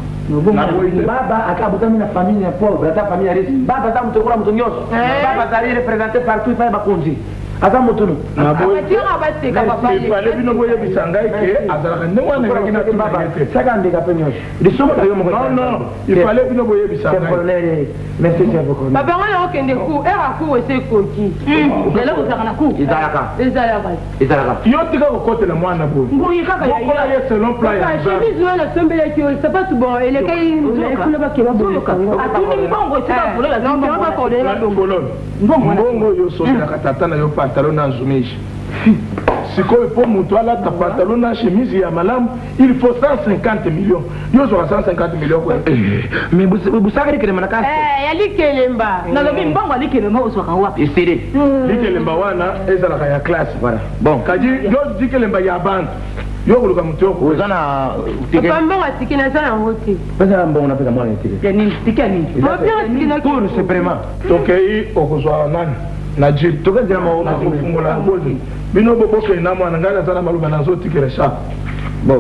Baba akabutami na famille pauvre, ta famille riche. Baba za muto kula muto nyoso. Baba zali représenté partout il fallait bakonzi. Aza muto no. Il fallait bino boye bisangai ke azalaka ne wana ngina baba. Saka ndeka pe nyoso. Lisomo tayo mo. Non, il fallait bino boye bisangai. Merci chef beaucoup. Baba ngana okende ku era ku ese konki. Lelo kozaka na ku. Izalaka. Yo tika ko kote la mwana bo. Ngoyi kaka ya ya selon plan ya. Chemise wala sombele ki c'est pas tout bon ele kai kuna ba keba bo. Atuni mbongo tika kulela non ba ko de la mbongo yo sotela katata na yo pantalon na nzumishi. Sikoyo po mutu alata pantalon na chemise ya malamu il faut 150 millions. Yo zo 150 millions kwa. Mais busaka dikele manaka. Yalikelemba. Na lobi mbongo alikelemba oswaka wapi? Isiri. Likelemba wana ezalaka ya classe. Voilà. Bon. Kaji yo dikelemba ya bantu. Yo kuluka mutu yoko. Uzana tike. Papa mbongo tikina sana ngoti. Pesa mbongo na pesa mwana tike. Ya nini? Tike nini? Pour suprêmement. Tokei okozwa nani? Na jip. Tokenzela na kufungula ngozi. Bino boboke na mwana ngala sana maluba na zo tikele sha. Bon,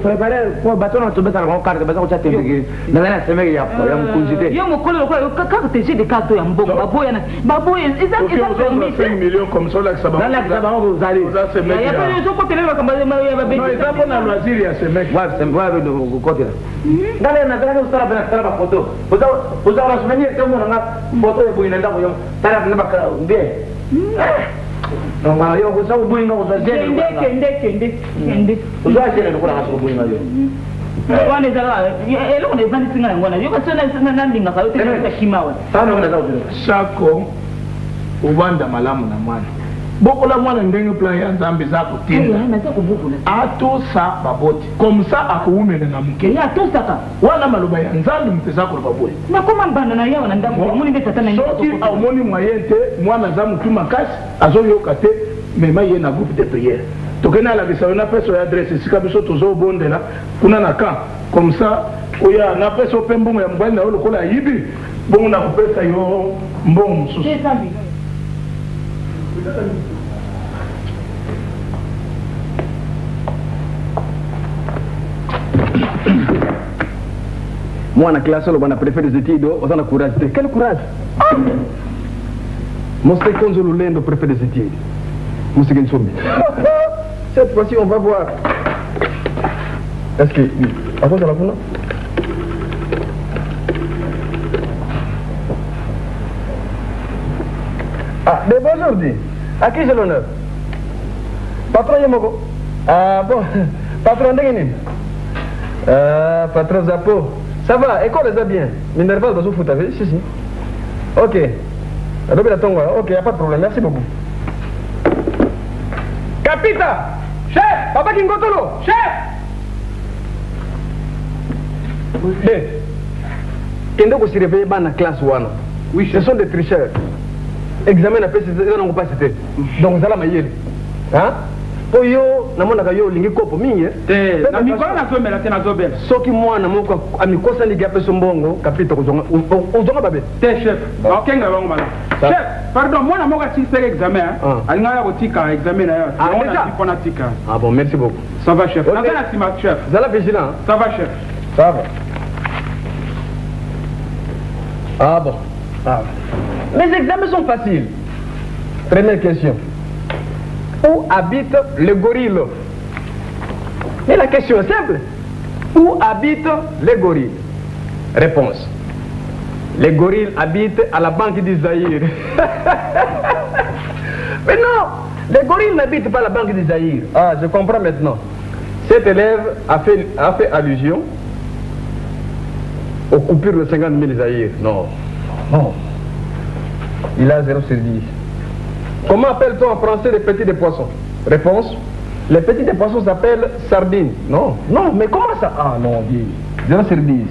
préparer pour bâton to beta la carte basa ko chatte ngiki. Na na semeke ya mkunjite. Yo mokolo ko kaka teje de kato ya mbongo. Baboya eza 5 millions comme ça là que ça va. Dans la ça va vous allez. Ça c'est mec. Ya pas yo ko tele ba kamba ya ba. Non, ça pour na loisir ya ce mec. Ouais, c'est ouais de côté là. Ngale na tala usara bena tala ba photo. Uza la souvenir te mo nga photo ya buina ndako yo. Tala na ba ka ndie. Non, ma yo ko sa buina ko sa jeni. Kende. Uza jeni ko na so buina yo. Wana zala eloko ne vandi singa ngwana. Yo ka sona na ndinga ka yo tele kimawa. Sana na zaudi. Shako uvanda malamu na mwana. Boko la mwana ndenge plan ya nzambe za kutinda. Atosa baboti. Comme ça akuumele na mke. Ya tosaka. Wana maloba ya nzambe mteza ko baboti. Na koma mbanda na yawa na ndambo. Muni nge tata na ngi. Soki amoni moyente mwana za mutuma kasi azoyoka te mema ye na groupe de prière. Tokena la bisa na peso ya adresse sika biso tozo bondela kuna na ka. Comme ça oya na peso pembongo ya mbali na lokola yibi bongo na kupesa yo mbongo susu. Moi, en classe, on a préféré des études, on a courage. Quel courage? Mon seconde, je l'ai préféré des études. Mon seconde, cette fois-ci, on va voir. Est-ce que. Attends, ça va pour nous? Ah, mais bonjour, à qui j'ai l'honneur? Patron Yamoko. Ah bon, patron Dengeni. Patron Zapo. Ça va, école est bien. Minerval dans le foot, si, si. Ok. Ok, y a pas de problème, merci beaucoup. Capita! Chef! Papa Kingotolo! Chef! Hey. Kendo ko surveiller dans la classe 1. Oui, ce sont des tricheurs. Examen après, ils n'ont pas cité. Donc, vous allez m'ailler. Hein? po yo namonaka yo olingi kopo mingi te na mikolo nazomela te nazobela soki mwana moko amikosani ape so mbongo kapita ozonga babe te chef okenga bango mala chef pardon mwana moko atisaka examen alinga ya kotika examen na yo mpona tika. Ah bon, merci beaucoup. Ça va chef. Naza na sima chef. Zala vigilant. Ça va chef. Ça va. Ah bon. Ah. Les examens sont faciles. Première question. Où habite le gorille? Et la question est simple. Où habite les gorilles? Réponse. Les gorilles habitent à la banque du Zaïre. Mais non, les gorilles n'habitent pas à la banque du Zaïre. Ah, je comprends maintenant. Cet élève a fait allusion aux coupures de 50 000 Zaïre. Non. Non. Il a 0 sur 10. Comment appelle-t-on en français les petits des poissons? Réponse. Les petits des poissons s'appellent sardines. Non. Non, mais comment ça? Ah non, 0 sur 10.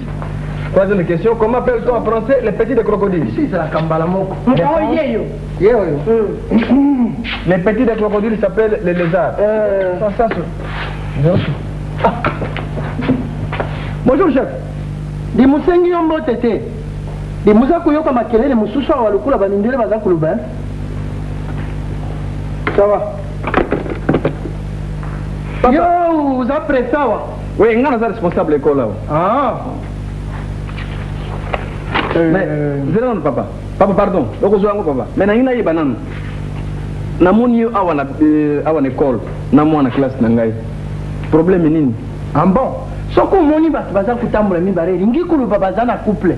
Troisième question. Comment appelle-t-on en français les petits des crocodiles? Ici, c'est la Kambalamoko. Les petits des crocodiles s'appellent les lézards. Bonjour, chef. Des moussengi yombo tete. Des moussakou yoka makele, les moussoussou à walukula banindele bazakuluba. Ça va. Yo, vous avez ça va. Oui, il y a un responsable de l'école là. Ah. Mais, non, papa. Papa, pardon. Donc, je papa. Mais, il y a une banane. Namoni awa école, namona classe nangai. Problème nini? Ah bon. Soko moni baza kutambula mibare, ngi kulu babaza na couple.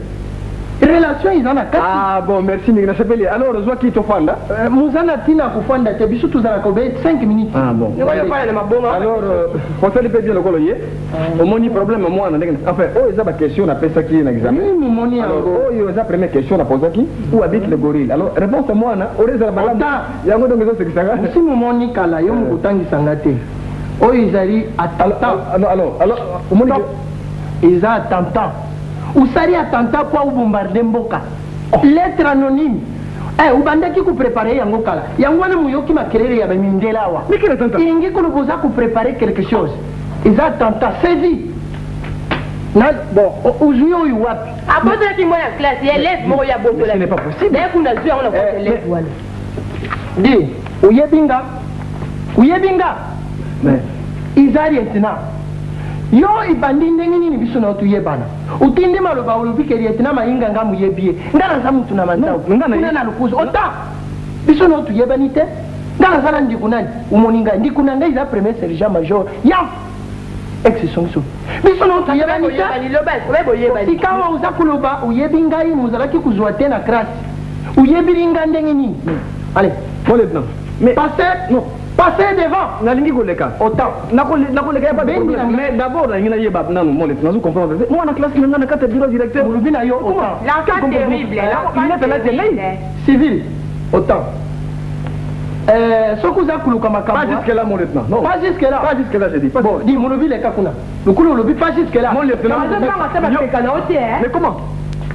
Relation izana kati. Ah bon, merci Nigna Sepeli. Alors, je vois qui te fanda. Muzana tina kufanda te bisu tuzana kobe 5 minutes. Ah bon. Alors, conseil peut bien le coloyer. Au moni problème moi na ndenge. Enfin, oh, ils ont une question na pesa qui na examen. Oui, moni alors, oh, ils ont première question na poser qui? Où habite le gorille? Alors, réponse moi na, oreza balanda. Yango donc ils ont ce que si moni kala yo mutangi sangate. Oh, ils allaient attentant. Alors, au moni ils ont attentant. Usari attentat kwa ubombarde mboka. Lettre anonyme. Eh, ubandaki ku préparer yango kala. Yango wana muyoki makelele ya bamindela wa. Mais quel attentat? Ingi kulubuza ku préparer quelque chose. Ils attentat saisi. Na bon, uzuyo yu wapi? Aboza ki moya classe, élève mo ya bongo la. Ce n'est pas possible. Dès qu'on a vu on a fait élève voilà. Di, uyebinga. Uyebinga. Mais izari etina. Yo ibandi ndenge nini biso na tuyebana utinde maloba olubikeli etina mayinga ngamu yebie ngana za mtu na mantao ngana na lukuzo ota biso na tuyebani te ngana sana ndikunani umoninga ndikunanga iza premier sergent major ya exception so biso na tuyebani te ikawa uza kuloba uyebinga yi muzalaki kuzwa te na classe uyebiringa ndenge nini allez bon lieutenant mais passez non passez devant. Nalingi koleka. Autant. Nakoleka pas de problème. Mais d'abord, il y a pas non mon lieutenant, vous comprenez. Moi en classe maintenant na carte bureau directeur. Vous bina yo autant. L'enfant terrible, l'enfant terrible. Civil. Autant. Sokuza kuluka makambo. Pas jusque là mon lieutenant. Non. Pas jusque là. Pas jusque là je dis. Bon, dis mon lobby les kakuna. Le kulu lobby pas jusque là. Mon lieutenant. Mais comment?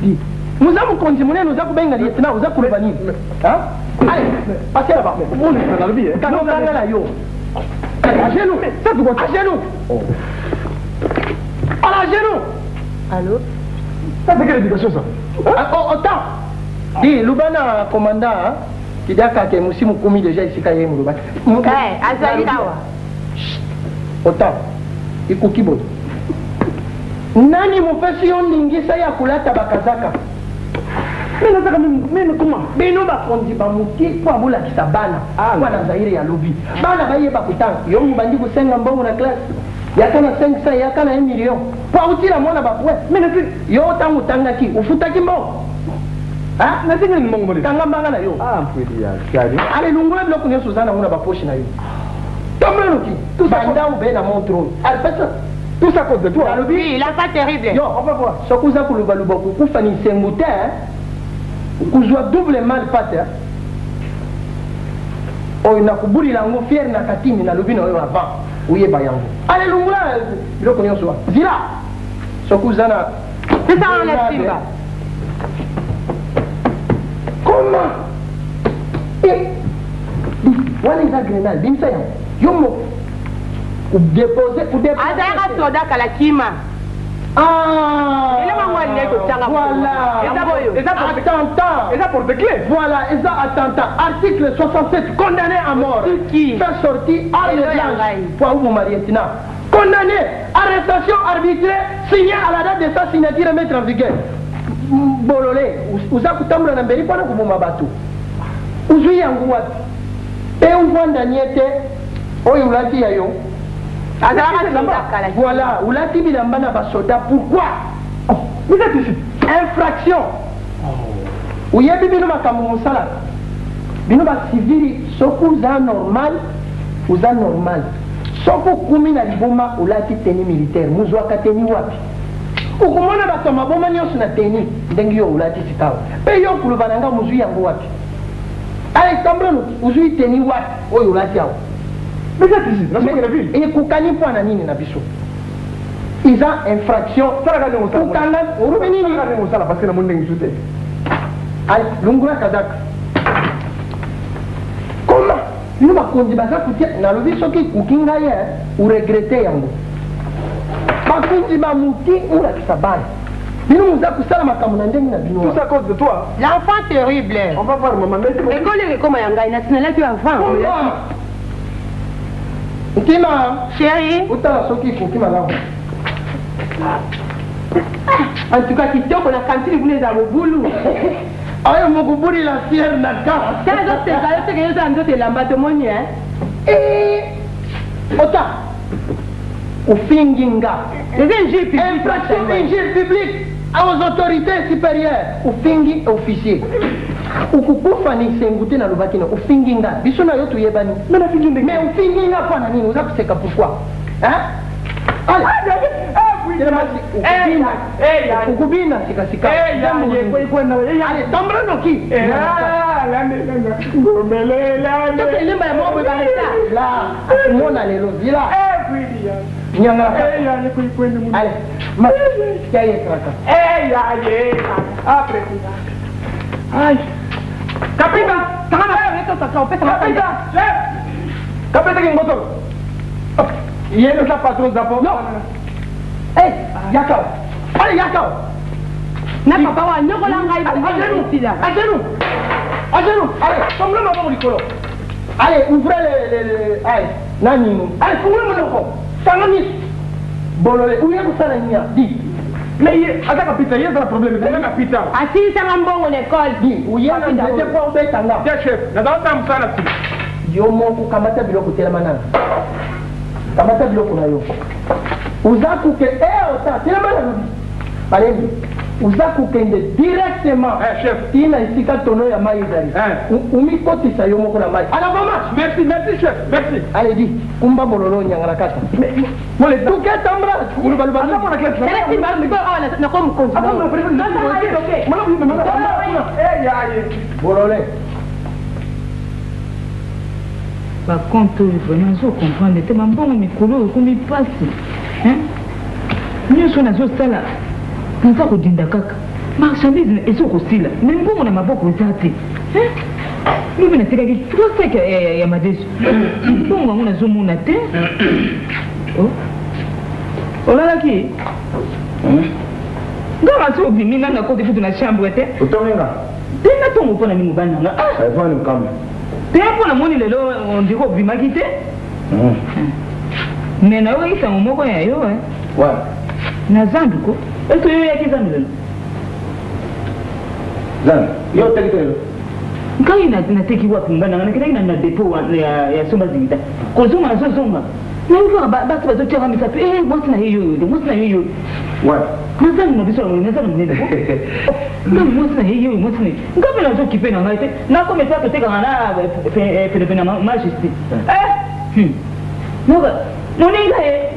Dis. Nous avons continué, nous avons bien gagné. Nous avons coulé. Hein? Allez, passez là-bas. Mon lieutenant, le billet. Quand on a là, yo. À genoux. Ça, tu vois. À genoux. À genoux. Allô? Ça, c'est quelle éducation ça? Autant. Dis, Lubana, commandant, qui dit que Moussi Moukoumi déjà ici, quand il y a Moulouba. Azali Dawa. Autant. Il koukibo. Nani mufasi yon lingisa ya kulata bakazaka. Mais comment? Bino bakondi bamuki kwa bula kisabana. Kwa na Zaire ya lobi. Bana baye bakutanga. Yo mbandi kusenga mbongo na classe. Yakana 500 yakana 1 million. Kwa utira mwana bakwe. Mais yo tangu tangaki ufutaki mbongo. Ah, na tinga ni mbongo mbali. Tanga mbanga na yo. Ah, mpwidi ya kadi. Ale lungula bloko nyo Suzana muna baposhi na yo. Tombeloki. Tout ça banda ube na mon trône. Alpesa. Tout ça cause de toi. Oui, il a pas terrible. Yo, on va voir. Ce que ça pour le baluba, pour finir c'est mouté, pour jouer double mal pater. Oh, il n'a pas bouli la ngo fier na katini na lobby na avant. Oui, bayango. Allez, lungula, bilo konyo soa. Zira. Ce que ça na. C'est ça on la simba. Comment? Eh. Wale za grenade, bimsa yango. Yo mo déposer azalaka soda kala kima Voilà, ils ont attentat. Article 67, condamné à mort. Fait sortir arme blanche. Pour vous, Marietina. Condamné, arrestation arbitraire, signé à la date de sa signature et mettre en vigueur. Bololé, vous avez coupé la mberi pour vous m'abattre. Vous avez un gouat. Et vous voyez Daniete, oh, vous l'avez dit, voilà, vous l'avez dit, soda. Pourquoi? Vous êtes ici. Infraction. Vous y avez vu ma camouflage. Vous avez civil, ce que vous avez normal, vous avez normal. Ce que vous avez na liboma, vous l'avez tenu militaire. Vous avez tenu wapi. Vous avez dit ma bomba nyos na tenu. Dengi vous l'avez dit ça. Payo pour le bananga, vous avez dit wapi. Allez, tombrano, vous avez tenu wapi. Oh, vous l'avez dit. Mais c'est ici, dans la ville. Et vous avez dit na nini na biso. Ils ont infraction. Ça regarde au salon. Vous revenez au salon parce que la monde est insulté. Allez, l'ongula kazak. Comment? Nous va conduire ça pour dire, na le viso qui cooking ailleurs ou regretter yango. Pas conduire ma mouti ou la kisabane. Nous nous avons ça ma camonandeng na bino. Tout ça à cause de toi. L'enfant terrible. On va voir maman. École comme yanga national tu avant. Ntima, chérie. Uta soki cooking madame. En tout cas, qui tient pour la cantine, vous les avez au boulot. Ayo mukuburi la fière na ka. Ça doit se faire, c'est que nous avons de l'ambatomoni, hein. Et Ota, au finginga. Les injures publiques. Infraction d'injure publique aux autorités supérieures. Au fingi officier. Au kukufa ni senguté na lubakina. Au finginga. Bisona yotu yebani. Mais au finginga kwa nani? Nous avons seka pourquoi? Hein? Allez. Ukubina sikasika. Allez, tombrano ki. Là, mona lelo vila. Nyanga. Allez, ma kiaye kraka. Après. Aïe. Capita, tanga reto takao pesa capita. Capita kingoto. Yeye la patron d'abord. Non. Hey, Yakao. Allez, Yakao. Na papa wa nyoko la ngai ba ici là. À genoux. Allez, comme le maman Nicolo. Allez, ouvrez les allez, nani nous. Allez, ouvrez mon enfant. Sangani. Bololé, où est ça la nia? Dis. Mais à ta capitale, il y a un problème, c'est la capitale. Assis ça ngambongo l'école. Dis, où est la c'est quoi on fait tanga? Tiens chef, na dans ta msala ti. Yo moko kamata biloko tela manana. Kamata biloko na yo. Uzaku ke ota tela manana. Allez. Uzaku kende directement. Chef. Ina isika tono ya mai zali. Umi koti sa yo moko na mai. Alors maman, Merci chef, merci. allez dis, kumba bololo nyangala kata. Mole tuke tambra, urubaluba. C'est la team na comme con. Bololé. Par contre, vraiment, je comprends. C'est un bon micro, comme il passe. Nous sommes dans ce stade-là. Nous sommes au Dindakaka. Marchandise, et ce aussi là. Même pour mon amabok, vous êtes. Nous venons de dire que tout ce qu'il y a ma décision. Bon, on a zoomé na terre. Oh là là qui? Dans la soupe, il y a un côté de la chambre. Utonga. Tu n'as pas mon point à m'oublier. Elle va nous calmer. Tu as pas la monnaie là, on dirait que vous m'agitez. Mais là, oui, c'est un moment où il y a eu. Ouais. Nazanduko. Est-ce que il y a qui Zandu? Zan, yo tekitelo. Quand il a été qui voit pour m'en aller, il a dépôt à Somba Zimita. Consomme à Somba. Mais il faut abattre votre terrain, mais ça fait, moi, c'est la yo, moi, c'est la yo. Ouais. Mais ça, nous sommes non, moi, c'est la yo, moi, c'est la quand on a qui fait dans la tête, n'a comme ça, peut-être qu'on a fait le bénin majesté. Non, non,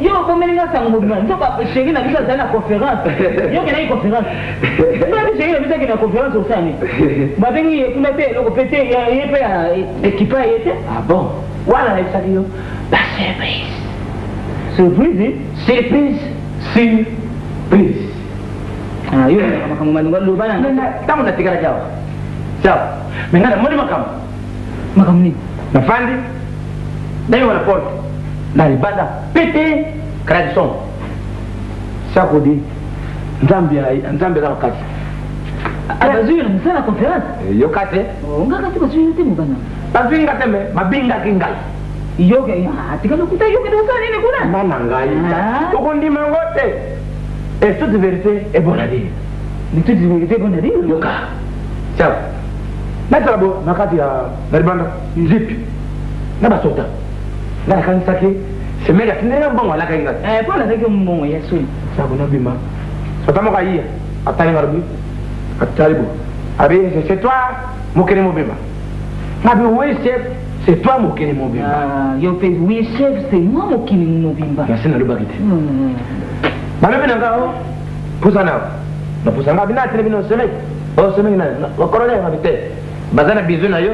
il y a un peu de mouvement. Il ne faut pas chérir la vie dans la conférence. Il y a une conférence. Il faut pas chérir la vie dans la conférence au sein. Il y a un équipage. Ah bon? Voilà, ça dit. La surprise. Surprise, hein? Surprise. Ah, yo, on va nous Tant on a tigé la java. Ciao. Maintenant, moi, je m'accam. Macamni. Na fandi. D'ailleurs, on la porte. na libanda pété tradition sako di nzambe za wakati abazwi na la conférence yo kate ngaka ti bazwi te mubana bazwi ngate me mabinga kingai yo ke tikalo kuta yo ke dosa nini kuna mana ngai to kondi mangote et toute vérité est bonne à dire ni toute vérité bonne à dire yo ka ciao na bo nakati ya libanda zip na basota na kanisa ke semega tinera mbongo la kainga pour la ke mbongo ya soi sako na bima sota mo kaiya atani ngarbi atalibo abi c'est toi mokene mobimba ngabi oui chef c'est toi mokene mobimba yo pe oui chef c'est moi mokene mobimba merci na lobakite balobi na ngao pusana na pusanga bina tele bino semeg o semeg na korole ngabite bazana bizu na yo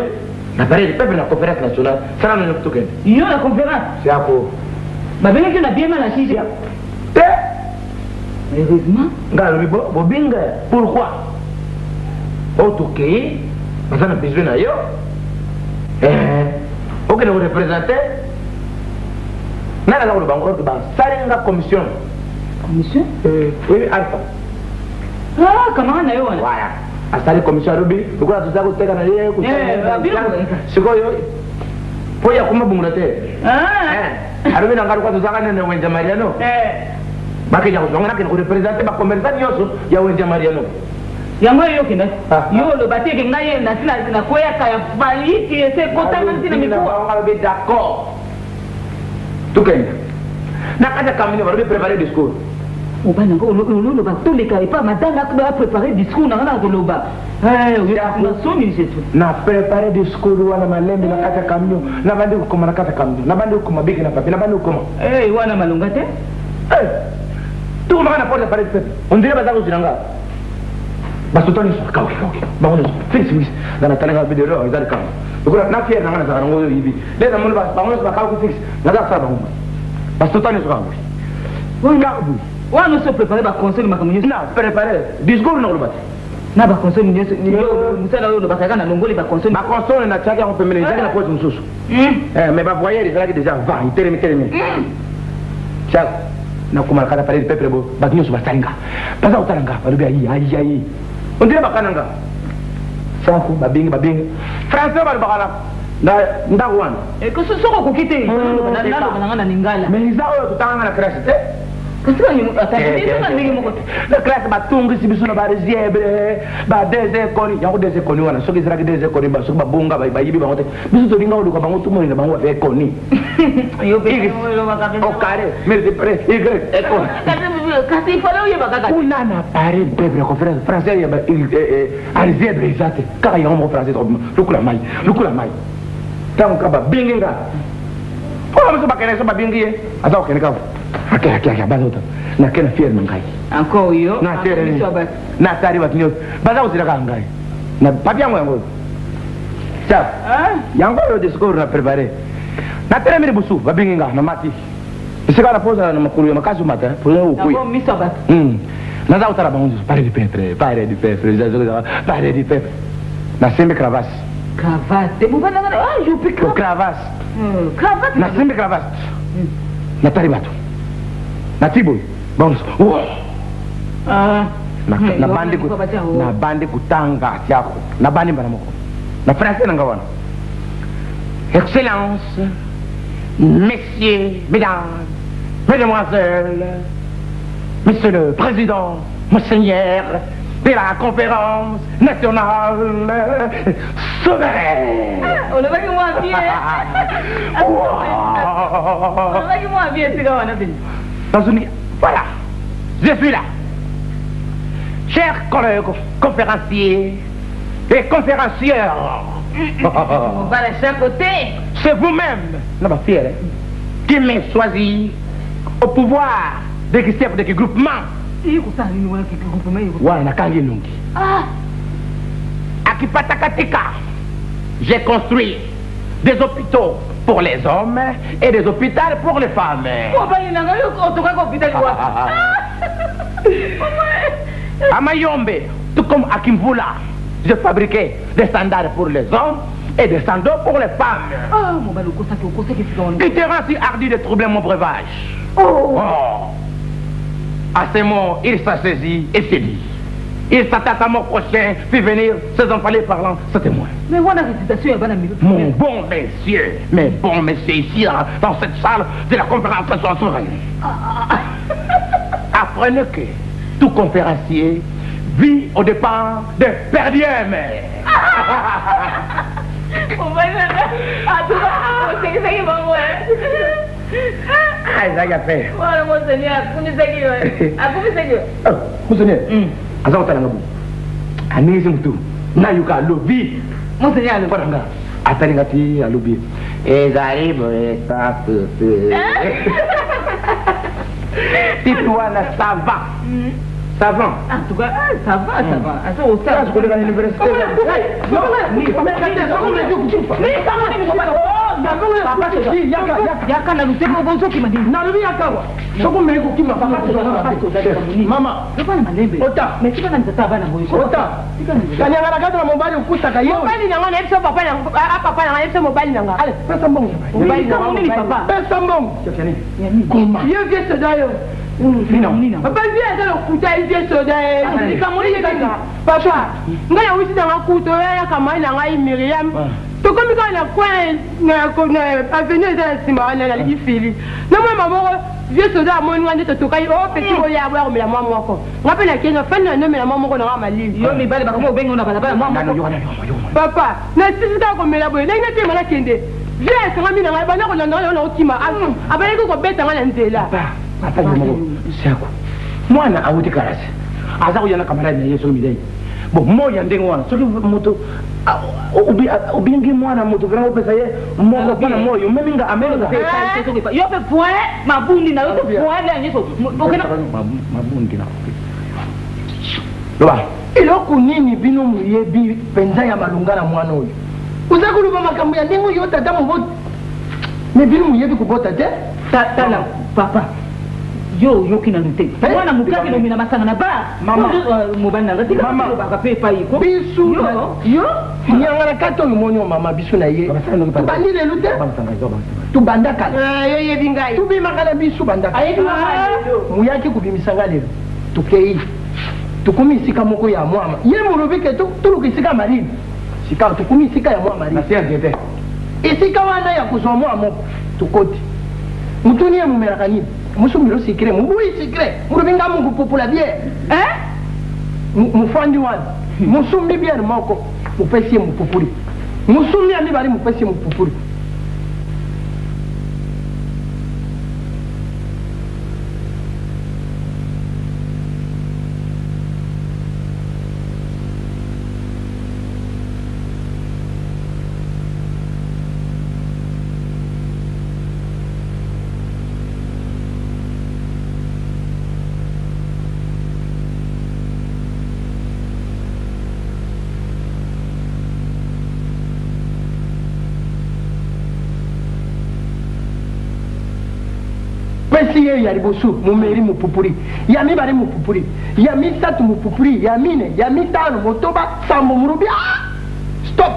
na pare de peuple na conférence nationale sana no tuken yo la conférence c'est ako babele que na bien mal assise te heureusement ngalo bibo bobinga pourquoi o tuke bazana bizu na yo ok nous représenter nana la bango ba sarenga commission oui alpha comment na yo voilà asali commission rubi ukula tuzako teka na yeye sikoyo poya kuma bungura te arubi na ngaru kwa tuzaka na wenja mariano bakija kuzonga na representer ba commerçant yoso ya wenja mariano yango yo kina yo lo bateke ngaye na sina na koya kaya fali ki ese kota ntina miko on be d'accord tout gagne na kaja kamini ba préparer discours o bana ngo lo ba tous les cas pas madame a préparé discours na na ko lo ba na somi c'est tout na préparer discours wana malembe na kaja kamini na bandi ko na kaja kamini na bandi ko mabiki na papi na bandi ko wana malunga te tout ma na porte préparer on dirait bazako zinanga basutoni kawki bangono fix dans la talanga vidéo ils allent quand donc na fier na ngana ngo yibi les amon bangono ba kawki fix na za sa bangono basutoni so kawki wanga bu wana so préparer ba conseil makamyo na préparer discours na lobati na ba conseil ni musala yo lobaka kana longoli ba conseil na chaka on peut me les na pose mususu mais ba voyer ils allaient déjà va il termine ciao na kuma kada pare pepre bo ba kinyo so ba taringa ba za utaranga ba lubi ayi on dirait bakananga sanku babingi français ba bakala nda wana que ce soit ko kite na ningala mais ils ont tutanga na crash te kasi ni ataki na ndingi moko la crash ba tungi sibisuna ba reziebe ba deze koni yango deze koni wana soki ziraki deze koni ba soki ba bonga ba yibi ba ngote bisu to dinga uluka bango tumo ni bango ve koni yo be lo bakabe o kare mais de près kasi falo ye bakaka unana pare pebre conférence français ya ba reziebe exact kaka yango mo français lukula mai tangu kaba binginga pour me so bakene so ba bingiye aza okene ka akya bazota na kena fier mangai encore yo na tere na tari wa kinyo baza usira ka ngai na papi yango ça yango yo discours na préparer na tere miri busu ba binginga na mati isika na posa na makuru ya makazu mata pour yo ukui na mi sabat na za utara bango pare di petre pare di petre na sembe cravasse vous venez je pique cravasse na sembe cravasse na tari bato na tiboy bon na bandi kutanga yako na bandi bana moko na français na ngawana excellence messieurs mesdames mesdemoiselles monsieur le président monseigneur de la conférence nationale souveraine. On le va que moi bien. On le va que moi bien, c'est comme on a dit. Dans une... Voilà, je suis là. Chers collègues conférenciers et conférencières. On va de chaque côté. C'est vous-même, non, ma fille, qui m'avez choisi au pouvoir de chef de groupement. Wana kangi nungi. Akipatakatika, j'ai construit des hôpitaux pour les hommes et des hôpitaux pour les femmes. À Mayombe, tout comme à Kimvula, j'ai fabriqué des standards pour les hommes et descendons pour les femmes. Ah, mon bal, au conseil qui fait Il te rend si hardi de troubler mon breuvage. Oh. À ces mots, il s'assaisit et se dit. Il s'attaque à mon prochain, fait venir ses enfants parlant, c'est témoin. Mais voilà, récitation est bonne. Mon bon messieurs, mes bons messieurs ici, dans cette salle de la conférence souveraine. Apprenez que tout conférencier vit au départ de perdièmes. On va dire, ah, tout va, c'est qui va mourir. Ah, ça y a fait. Voilà, mon Seigneur, vous nous avez ah, vous nous avez oh, Monseigneur, Azao Talangabu, Anisi Moutou, Nayuka, Lobi, Monseigneur, le Paranga, Atarigati, Alobi, et j'arrive, et ça, dis-toi, ça va. Ça va. En tout cas, ça va, ça va. Attends, au stade, je connais l'université. Papa vient dans le couteau, il vient soda. Papa, nga ya wisi dans un couteau, ya kama ina nga Myriam. To comme quand la coin na avenue de Simone na lifili. Na moi maman vieux soda mo ngande to tokai o petit ko ya bwa ko mela mama ko. Ngape na kenga fana no mela mama ko na mali. Yo mi bale ba ko bengo na bala mama. Papa, na tisita ko mela boy, na ina te mala kende. Viens ça ngami na nga ba na ko na na okima. Abale ko beta nga nzela. Papa, c'est quoi? Moi, na awuti karasi. Aza kuyana camarade na yeso midai. Bon, moi yande ngwana. Soki moto ubingi mwana moto vraiment pesa ye. Moi ko na moi yo meminga America. Yo pe point mabundi na yo pe point la nyeso. Okena mabundi na. Loba. Eloko nini bino muyebi penza ya malungana mwana oyo. Uza kuluba makambo ya ndingo yo tata muboti. Me bino muyebi kubota te? Tala papa. Yo kina lute. Mwana mukaki no mina masanga na ba. Mama mobana ngati mama ba pe pa yiko. Bisu. Yo nyangala kato lumonyo mama bisu na ye. Bandi le lute. Tu bandaka. Yo yebi ngai. Tu bi makala bisu bandaka. Ayebi muyaki kubimisanga lelo. Tukei. Tukumi sika moko ya mwama. Ye murubi ke tuluki sika marine. Sika tukumi sika ya mwama marine. Nasia ngete. Isika wana ya kuzomwa moko. Tukoti. Mutuni ya mumerakani. Musumiro secret, mubui secret. Murubinga mungu popula bien. Mufandi wani. Musumbi bien moko. Mupesi mupupuri. Musumbi ani bari mupesi mupupuri. Pesiye ya ribosu mumeri mupupuri yami bari mupupuri yami satu mupupuri yamine yami tano motoba sambo murubi stop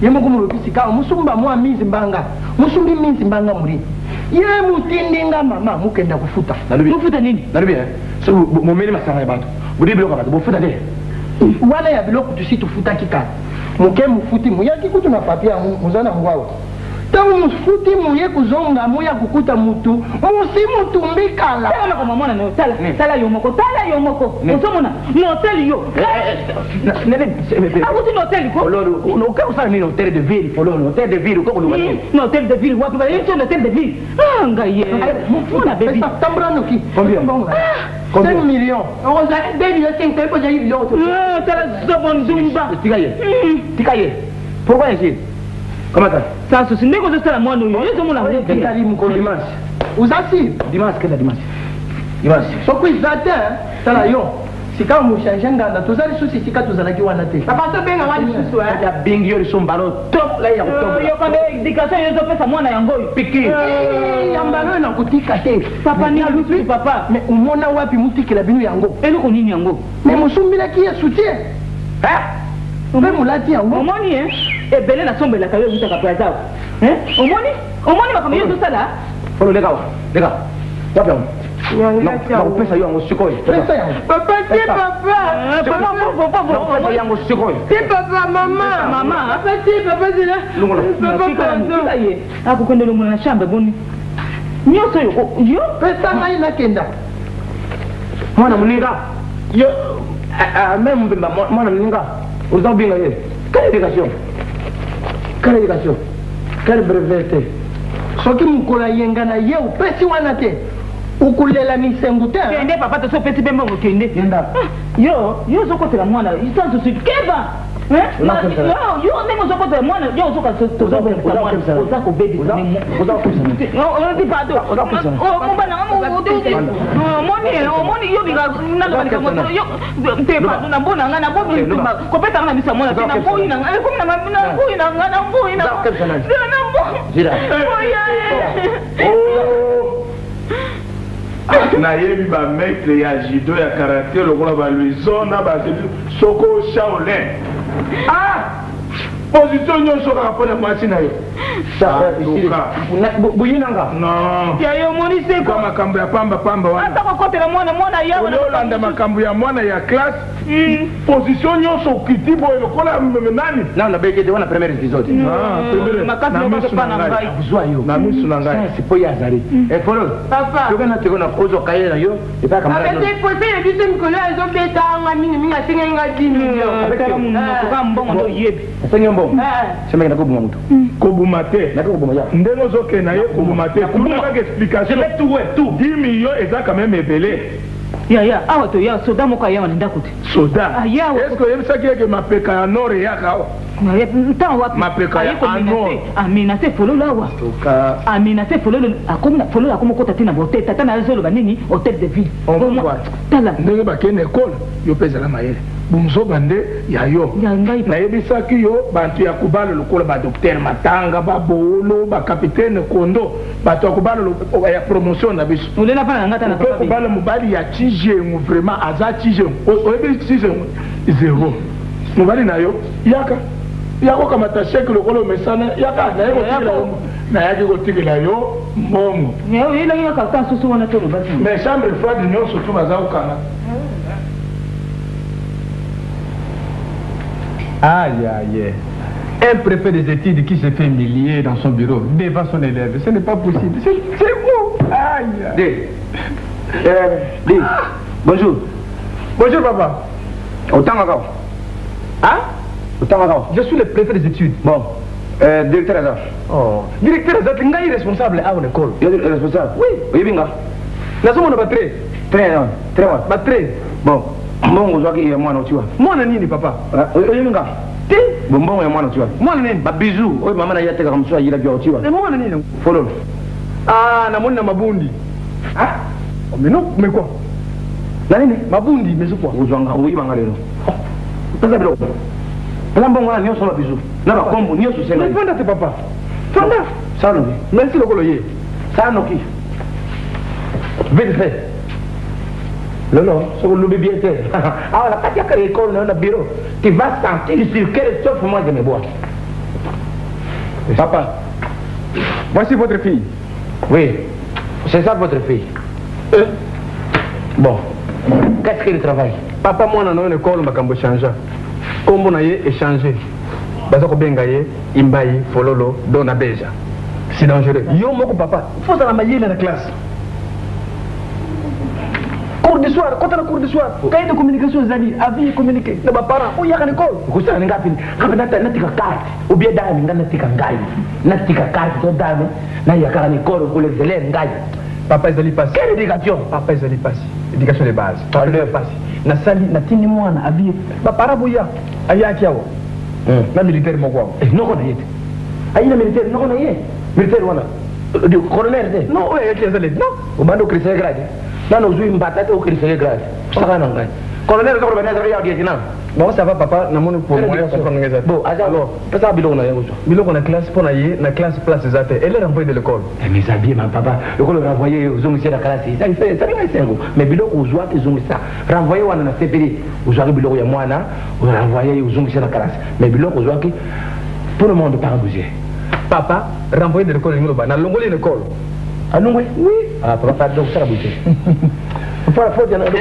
yemo kumurubi sika musumba mwa mizi mbanga musumbi mizi mbanga muri ye mutindinga mama mukenda kufuta kufuta nini narubi so mumeri masanga yabantu budi bilo kabatu bufuta de wala ya bilo kutusi tufuta kika muke mufuti muyaki kutu na papia muzana ngwawo tangu mufuti muye kuzonga muya kukuta mutu musi mutumbikala tala ko mama na tala yomoko osomona no hotel yo akuti no hotel ko lolo no ka usana ni hotel de ville fololo hotel de ville ko kuluwa no hotel de ville wapi ba yeso no hotel de ville ngaye mona baby tambrano ki combien 5 millions on a baby yo 5 ko jayi bilo to tala zobondumba tikaye pourquoi ici comment ça ça c'est n'est que ça la moi nous yeso mona kitali mko dimanche uzasi dimanche kenda dimanche soko izate tala yo sika mu changer nganda tozali susi sika tozalaki wana te papa to benga wani susu ya bingi yo sombalo top la ya kutoba yo kande éducation yo pesa mwana yango piki yambalo na kutika te papa ni alupi papa mais umona wapi mutikela binu yango eloko nini yango mais musumbila ki ya soutien mpe molati yango omoni ebele nasombelaka yo evutaka plaza omoni makambo yo tosala Polo leka wapi yango nakopesa yo yango sikoyo Papa, ti papa. nakopesa yango sikoyo Ti papa, maman. Papa, ti papa, ti là. papa ye akokende longona na chambre boni nyonso yo pesa ngai nakenda mwana moninga yo même mbemba mwana moninga oza obinga ye quelle éducation quelle breveté soki mokolo ayenga na ye opesi wana te okulela misengu te kende papa tosopesi mpe mbongo kende yo ozokotela mwana sansusu keba yo ndenge ozokotela mwana yo oza kobebisa omoni yo na mbona nga nakopetanga na misa mwana te na mboi na nga ekomi na mboi nayebi bamaître ya judo ya karaté lokola baluison na soko shaolin position nyonso kaka mpona mwasi na yo buyinanga yayo omoni seko makambo ya pamba wana ata kokotela mwana yaolanda makambo ya mwana ya classe position nyonso okiti boye lokola nani nano nabekete wana première épisode na misu na ngai sipo ye azali efolo tokana tekona ozoka ye na yo apesepose biso mikolo ezobetanga mingimingi asengai nga 10 million semeke nakobuma mutu kobuma te ndenge ozokenda ye kobuma te tunakaka explication 10 millions eza quand même ebele yaya awa toya soda moko ayawa na ndako te soda estce oyebisaki eke mapeka ya nord eyaka awa ntango wapi mapeka ya anor amenase fololo awa amenase fololo akomi okota te na botel tata na azoloba nini hotel de ville tala ndenge bakende ekole yo mpe ezala mayele bumzoba nde ya yo nayebisaki yo bantu ya kobala lokola badokter matanga babolo bakapitaine kondo bato ya kobala ya promotion na biso mpe kobala mobali ya tijengu vraiment aza tijengu oyebi tijengu 0 mobali na yo yako kamata sheke lokola omesana yaka nayaki kotikela yo mbongo mais chambre froide nyonso tu baza kokanga Aïe, aïe. Un préfet des études qui se fait humilier dans son bureau devant son élève. Ce n'est pas possible. C'est vous. Aïe. Bonjour. Bonjour, papa. Je suis le préfet des études. Bon. Directeur Azar. Oh. Directeur Azar, tu es responsable à l'école. Responsable? Oui. Oui, binga. Nous sommes très. Très bon. Très. Bon. Mbongo zwaki ya mwana utiwa. Mwana nini papa? Oyinga. Ti. Mbongo ya mwana utiwa. Mwana nini? Ba bizu. Oyi mama na yateka kamswa yira bya utiwa. Mwana nini? Follow. Na mwana mabundi. Mais non, mais quoi? Nani? Mabundi, mais quoi? Uzwanga uyibanga lero. Pesa bilo. Pesa mbongo na nyoso ba bizu. Na ba kombo nyoso senga. Mais fanda te papa. Fanda. Sano. Merci le coloyer. Sano ki. Vite fait. Non, c'est le bébé. Alors, quand tu as créé l'école dans le bureau, tu vas sentir sur quel sauf moi je me bois. Papa, voici votre fille. Oui, c'est ça votre fille. Bon, qu'est-ce qu'elle travaille? Papa, moi, dans une école, je vais changer. Comme on a échangé, je vais changer. Imbaye, Fololo, Dona Beja. C'est dangereux. Yo, mon papa, il faut la mailler dans la classe. Cours du soir, quand on a cours du soir, cahier de communication, amis, avis communiquer, de mes parents, où il y a une école. Vous savez, natika carte, ou bien dame, natika ngai, natika carte, dame, na y a une école pour les élèves ngai. Papa, ils allaient passer. Quelle éducation? Papa, ils allaient passer. Éducation de base. Papa, ils allaient passer. Na sali, na tini moi, na avis, ma parabouya, aya kiawo. Na militaire, mon quoi. Non, on a été. Aïe, na militaire, non, on a été. Militaire, on a. Du colonel, non, oui, il y a des non. Au bando chrétien grade. Nano zui mbatata au chrétien grade. Ça va, non, colonel, on a été. Bon, ça va, papa. N'a mon pour moi. Bon, alors, pas ça, bilon, on a eu. Bilon, on a classe pour naïe, na classe place des athées. Elle est renvoyée de l'école. Mais habillé, ma papa. L'école renvoyé aux hommes ici à la classe. Ça, il fait, ça lui fait un gros. Mais bilon, aux joies, ils ont ça. Renvoyé, on a CPD. Aux joies, bilon, il y a moi, on a renvoyé aux hommes ici à la classe. Mais bilon, aux joies, tout le monde part bouger. Papa, renvoyé de l'école, il n'a l'ongolé l'école. Ah non, oui? Oui. Ah, papa, donc ça a bouger.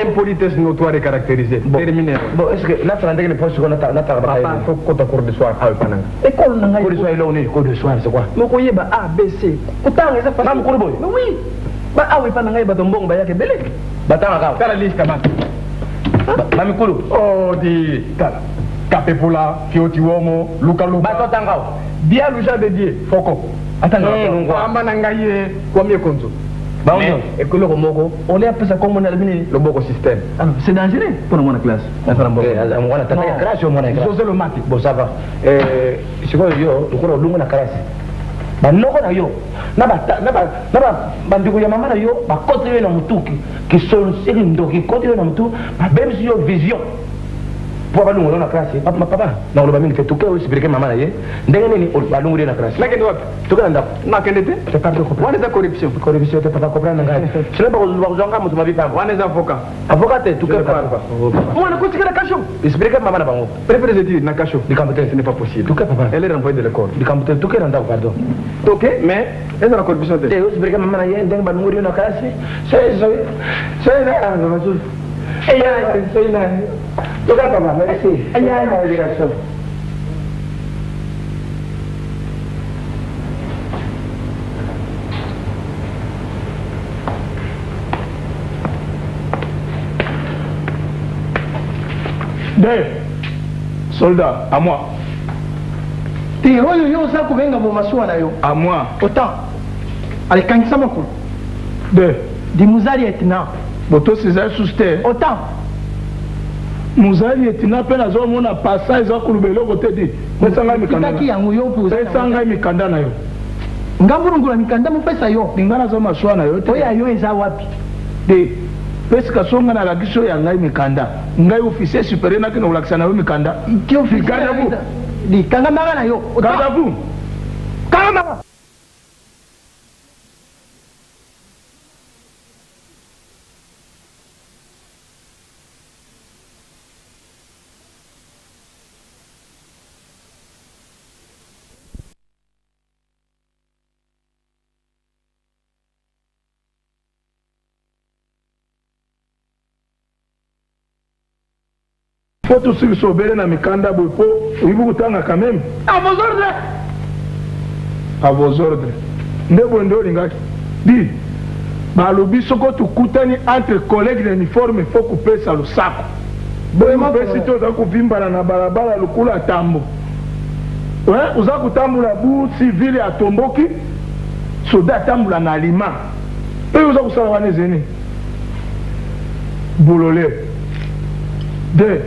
Impolitesse notoire et caractérisée. Terminé. Bon, est-ce que là, tu as des postes qu'on a travaillé? Papa, il faut qu'on t'accorde de soir. Ah, oui, pas école, n'a pas de soir, on est cours de soir, c'est quoi? Mais vous voyez, A, B, C. Autant, les affaires. Non, mais boy. Oui. Bah, ah, oui, pas n'a pas de bon, bah, il y a que belé. Bah, t'as un gars. T'as la liste, camarade. Mami Kolo. Oh, dis. Tala. Capepula, Fioti Womo, Luca Luca. Bah, toi, t'as un gars. Bien, le genre de Dieu. Foko. Attends, on va n'engager. Combien compte? Bah, et que le Romoko, on est appelé ça comme on a le Boko système. Alors, c'est dangereux pour mon classe. On a classe ou mon classe? José le mati. Bon, ça va. C'est quoi, yo, le cours de la classe? Bah, non, on a yo. Bandigo ya mama na yo, ba continuer na mutuki. Qui sont série ndoki, continuer na mutu, même si yo vision. Pour ba lungu na classe, papa. Na lo ba mingi tout que expliquer mama na ye. Ndenge nini ba lungu na classe. Na kende wapi? Tuka ndako. Na kende te? C'est pas de comprendre. Wana za corruption. Corruption te pas comprendre ngai. Je ne pas kuzonga mutu mabika. Wana za avocat. Avocat te tuka pas. Mwana kutikana kasho. Expliquer mama na bango. Préférez études na kasho. Di computer Ce n'est pas possible. Tuka papa. Elle est renvoyée de l'école. Di computer tuka ndako pardon. Ok, mais elle a la corruption te. Te expliquer mama na ye ndenge ba lungu na classe. C'est là na mazu. Et là, c'est là. Tuka papa, merci. Et là na direction. Deux soldats, à moi. Te oyo yo za kubenga bo masuwa na yo. À moi. Autant. Allez, kangisa moko. Deux. Di muzali etina. Boto César Souster. Autant. Muzali etina pe nazo mona passage za kulubelo kote di. Pesanga mikanda. Kitaki yangu yo puza. Pesanga mikanda na yo. Ngambulungula mikanda mu pesa yo. Ningana zo masuwa na yo te. Oya yo eza wapi? De pesika songa na lagiso ya ngai mikanda. Ngai officier supérieur na kina ulakisa na yo mikanda. Ki officier. Garde vous. Di kanga maga na yo. Garde vous. Kanga maga. Faut tout ce qui s'obère dans mes candats, oui, vous t'en quand même. À vos ordres. À vos ordres. Ndebondo lingaki. Dis, balobi soko tukutani entre collègues d'uniforme, il faut couper ça le sac. Bon, si tu as kuvimba na barabara lukula tambo. Ouais, uza kutambula bu civil ya tomboki. Soda tambula na alima. Et uza kusala wane zeni. Bololé. Deux.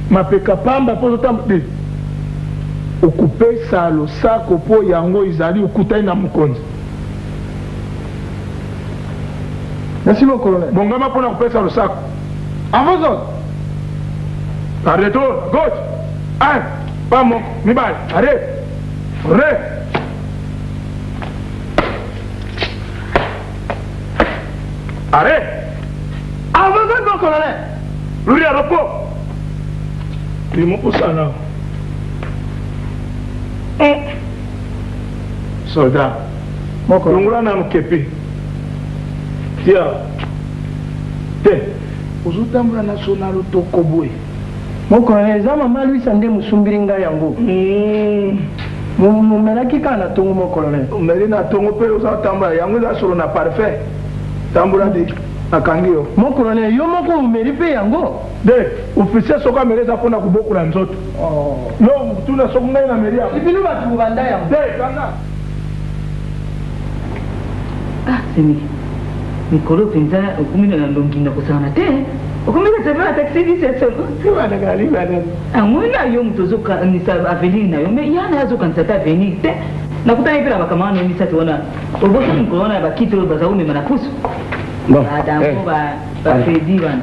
Mapeka pamba pozo tambude okupe salo sako po yango izali okutai na mukonzi. Merci mon colonel. Bongama pona okupe salo sako. Avance. Par retour, gauche. Un, pas mon, mibal, arrête. Ré. Arrête. Avance mon colonel. Lui à repos. Primo Osana. Soldat. Longula na mkepi. Tia. Te. Uzutambula national tokobwe. Mon colonel, za mama lui sande musumbiringa yango. Mumelaki kana tongo mon colonel. Meli na tongo pe uzatambula yango za solo na parfait. Tambula di akangio. Mon colonel, yo moko umeli pe yango. De, officier soka meleza pona kuboku na nzoto. Oh. Yo, tuna soka ngai na meria. Ibinu batu bubanda yango. De, kanga. Ah, semi. Mikolo penza okumina na ndonginda kusana te. Okumina sema taxi di seso. Siwa na gali bana. Amuna yo mtozoka ni sa avenir na yo. Me yana yazo kanisa ta avenir te. Nakuta ibira bakamana ni sasa tuona. Obosa mkolona ba kitu bazaume manakusu. Bon. Adamo ba Fredi ban.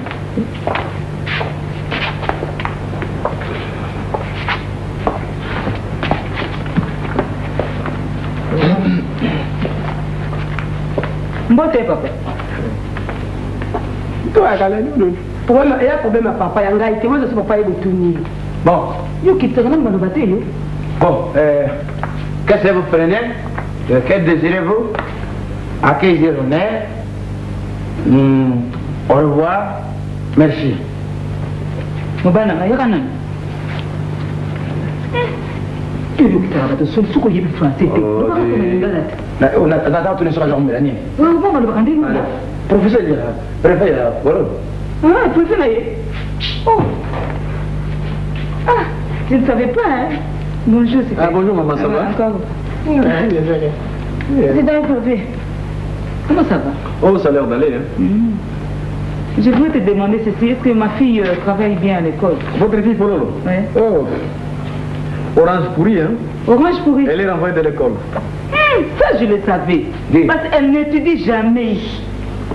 Mbote papa. Toi kala ni. Problème il y a problème à papa yanga été moi je papa est tourner. Bon. Yo qui t'as même malobaté yo. Bon, qu'est-ce que vous prenez? Que désirez-vous? À qui j'ai l'honneur? Au revoir. Merci. Mobana ya kana. Tu veux que tu vas te sauver ce qu'il y a de français. On a d'abord tourné sur la jambe Mélanie. Oui, on va le prendre. Professeur, préfet, voilà. Ah, professeur là. Oh. Ah, je ne savais pas hein. Bonjour, c'est Ah bonjour maman, ça va? Encore. C'est dans le professeur. Comment ça va? Oh, ça a l'air d'aller hein. Je voulais te demander ceci, est-ce que ma fille travaille bien à l'école? Votre fille Pololo? Oui. Oh. Orange pourri hein. Orange pourri. Elle est renvoyée de l'école. Ça je le savais. Oui. Parce qu'elle n'étudie jamais.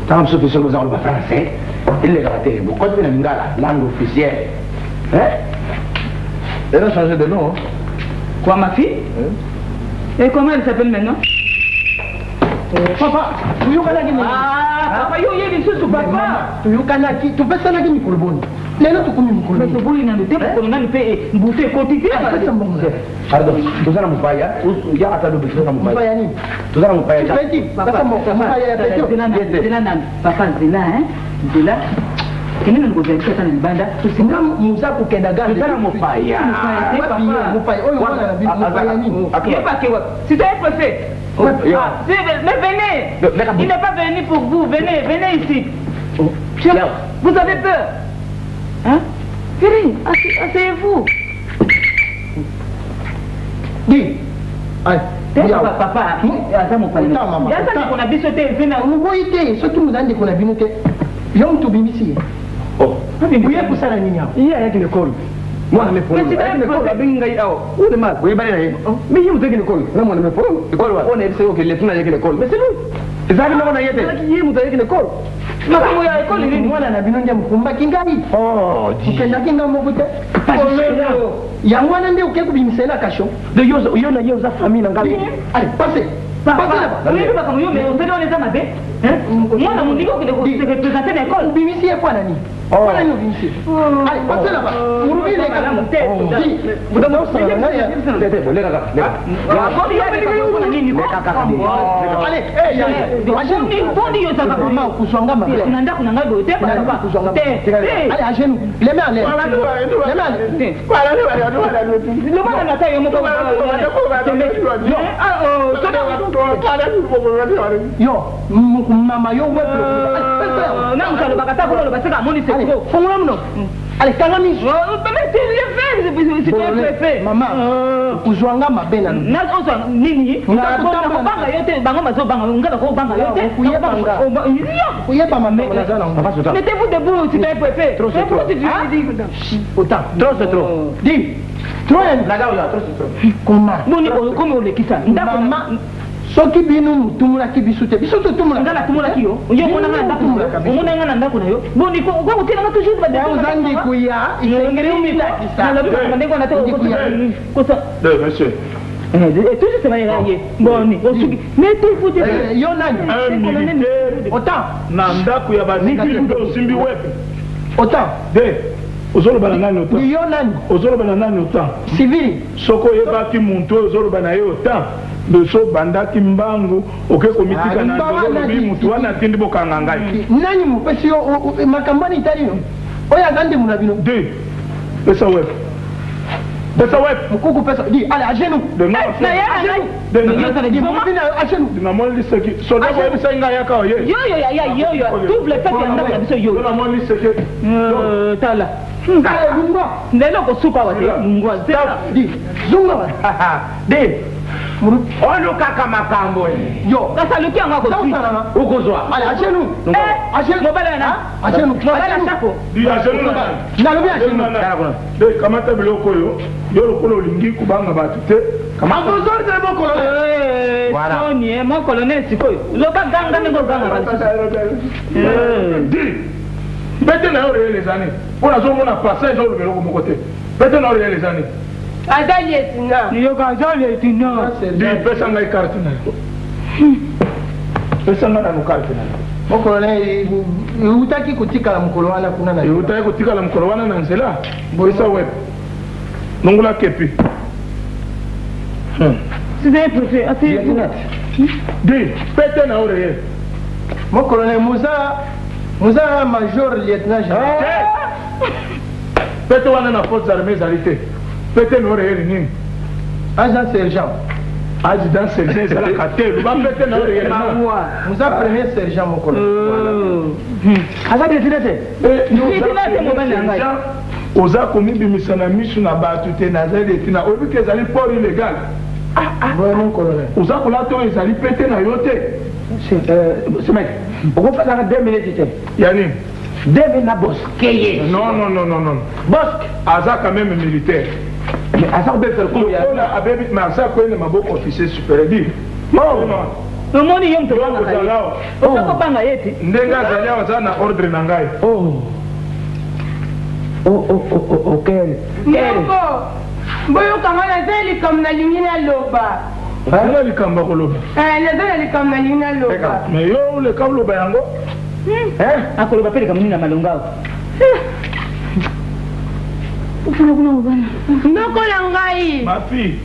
Tant que ce vous en français, il est raté. Beaucoup de langue officielle. Hein? Elle a changé de nom. Hein? Quoi ma fille? Et comment elle s'appelle maintenant? Papa, tu y a Ah, papa, yo yé biso su papa. tu y tu peux s'en aller ni kolboni. Lelo tu kumi Mais kolboni. ce boulot n'a pas de temps, on a fait bouffée quotidienne. Pardon, tu as un mupaya, il y a un peu de mupaya. Mupaya. Tu as un mupaya. Papa, Zela, hein? Zela. Kini na ngozi kwa sana mbanda. Singa muza kukenda gari. Tu as un mupaya. Mupaya. Oyo wana na bibi mupaya nini? Il est pas que c'est un préfet. Mais venez. Il n'est pas venu pour vous. Venez ici. Vous avez peur? Hein? Venez, asseyez-vous. Dis. Aïe. Papa, ça mon père. Il y a ça qu'on a bissoté. Vous voyez, ce qui nous a dit qu'on a binoté. Yom to bimisi. Oh. Vous y a pour ça la ligne. Il y a avec l'école. Moi, on me prend. Mais c'est un peu bingai ao. Où le mal? Oui, bah, mais il y a avec l'école. Là, moi, on me prend. L'école, on est sûr que les gens avec l'école. Mais c'est lui. Ils arrivent là, on a été. Il y a avec l'école. Ma fille à l'école, il est mwana na bino ndia mkumba kingai. Oh, ukenda kinga mobute. Yango wana ndio ukekubimisela kasho. De yona yoza famille na ngali. Allez, passez. Passez là-bas. Oui, parce que mais on fait on les a mabe. Hein? Moi na mon niveau que de représenter l'école. Ubimisi kwa nani? Kwa nani ubimisi? Allez, passez là-bas. Murumi le kala mtete. Vous donnez ça là. Tete, bolé là. Bon, il y a des nini quoi? Allez, Bondi yo saka comment kusonga ma. Nanda kunanga bote papa. Allez, à genoux. Les mains en l'air. Les mains en l'air. Le mana na tayo mo ko. Yo, mama yo wepo. Na mutalo bakata ko lo basika moni se ko. Fongola mno. Allez, kangami. Mais c'est un préfet. Maman, uzwanga mabena. Na ozo nini? Na banga yote bango mazo banga ngala ko banga yote. Kuyeba mama nazana. Mettez-vous debout, c'est un préfet. Autant. Trop c'est trop. Dis. Trop La gars, trop c'est trop. Comment? Boni comme on le kisa. Maman. Soki binu mutumula kibisute. Bisutu tumula. Ngala tumula kiyo. Yo mona ngana ndakumula. Mona ngana ndakuna yo. Boni ko utela na toujours ba de. Uzandi kuya. Ingeri umita. Na lo ko mandengo na to ko ça. Monsieur. Et tout ça va y aller. Boni, osuki. Mettez-vous debout. Yo nani? Un militaire. Autant. Na ndako ya baziki ndo simbi wepe. Autant. De. Ozoloba na nani autant? Yo nani? Ozoloba na nani autant? Civil. Soko yebaki muntu ozoloba na ye autant. Beso bandaki mbangu oke komitika na ndolobi mutu wana tindi bokanga ngai. Nani mupesi yo makambani italio? Oya gande munabino. De. Pesa web. Pesa web. Mukuku pesa. Di, allez à genoux. De non. Na ya ngai. De non. Di mupina à genoux. Na moli seki. So da web sa nga yaka oye. Yo. Tout le fait que ndako na biso yo. Na moli seki. Tala. Lungwa. Lelo ko supa wate. Lungwa. Di, zunga. De. Ono kaka makambo. Yo. Kasa luki anga ko sui. Ukozwa. Allez à genoux. À genoux. Mobala na. À genoux. Mobala chako. Di a genoux na. Na lobi à genoux. De kamata biloko yo. Yo lokolo lingi kubanga batu te. Kamata. Abozor de mon colonel. Voilà. Tony, mon colonel sikoyo. Loka ganga ngo ganga. Di. Bete na yo les années. On a zomo na passage au biloko mon côté. Bete na yo les années. Adaye singa. Yo ka jole tino. Di pesa ngai carte na. pesanga na nokarte na mokolone utaki kutikala mokolo wana kuna na utaki kutikala mokolo wana na nzela boisa web nongola kepi c'est préfet assez de pete na oreille mokolone muza major lieutenant général pete wana na forces armées ezali te pete na oreille nini agent sergent adjudant sergent ezalaka te luba pete na oreille muza premier sergent mokolo aza desine te oza komibimisa na misu na bato te nazali letina oyebi ke ezali port illégal oza kolata oyo ezali pete na yo te semeke okofazaka 2 minutes te ya nini 2 minutes na boske ye non boske aza quand même militaire aza kobefere kola abebi mais aza koyende maboko officier supérieur dire omoni yo mtobangaka ye okokobanga ye te ndenge azali awa aza na ordre na ngai boyokanga naza likambo nalingi naloba eza likambo akoloba naza na likambo nalingi naloba mais yo oleka oloba yango akoloba mpe likambo nini na malonga awa ndoko na ngai ma fille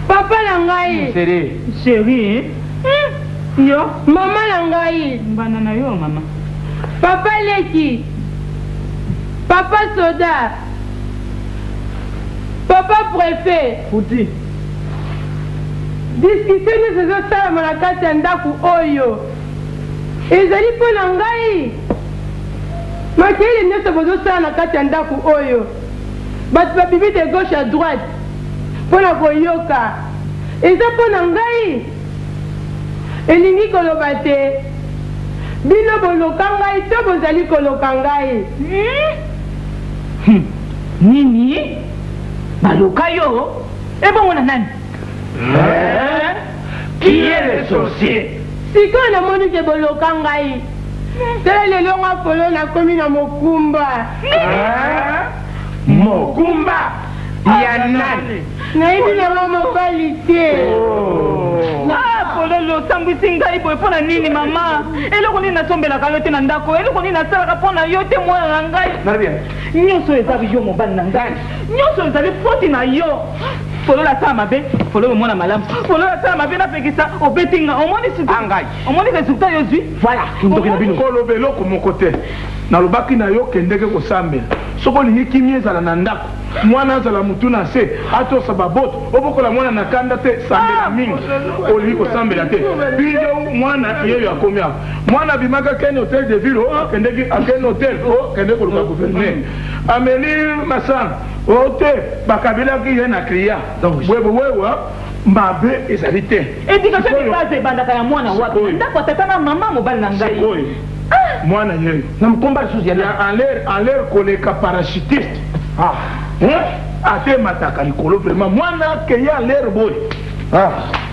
papa na ngai chéri yo mama na ngai mbana na yo mama papa leki papa soda papa préfet futi discussion nyonso ezosalama na kati ya ndako oyo ezali mpo na ngai makeyeli nyonso bozosala na kati ya ndako oyo bato babibi de gauche à droite mpo na koyoka eza mpo na ngai elingi koloba te bino boloka ngai to bozali koloka ngai nini baloka yo ebongo na nani qui est le sorcier sikoyo namoni ke boloka ngai tala lelo nga folo nakomi na mokumba ya nani nayebi nango mobali te pololo osambwisi ngai boye mpo na nini mama eloko nini nasombelaka yo te na ndako eloko nini nasalaka mpo na yo te mwana na ngai nyonso ezali yo mobali na ngai nyonso ezali foti na yo pololo asala mabe pololo mwana malamu pololo asala mabe napekisa obeti nga omoni resultat yo zwi voilà ndoki na bino koloba eloko moko te nalobaki na yo kendeke kosambela soki olingi kimia ezala na ndako mwana azala mutu na se atosa baboto obokola mwana na kanda te sambela mingi olingi kosambela te bino mwana yeyo akomi awa mwana abimaka kende hotel de ville akende hotel okende koluka gouverneur ameli masanga ote bakabelaki ye na kriya bwebwewa mabe ezali te edikation de base ebandaka ya mwana wapi ndako atata na mama mobali na ngai mwana yeyo na mkomba lisusu en l'air koleka parachutiste atemataka likolo vraiment mwana keya en l'air boye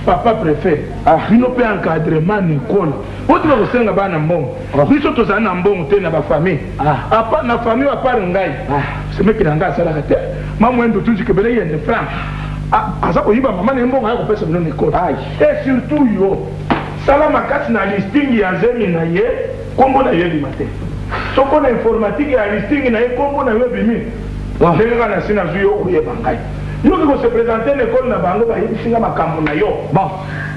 papa préfet bino mpe encadrement na ekole otika kosenga bana mbongo biso tozali na mbongo te na bafamille na famille apart ngai semeki na ngai asalaka te mamwendo tuzikebele yende franc aza koyiba mama na ye mbongo aya kopesa bino na ekole et surtout yo sala makasi na listing ya zemi na ye kombo na ye bima te soko na informatique ya listing na ye kombo na yo bimi ndenge nga na si nazwi yo oyeba ngai yoki kose présente na ekole na bango bayebisinga makambo na yo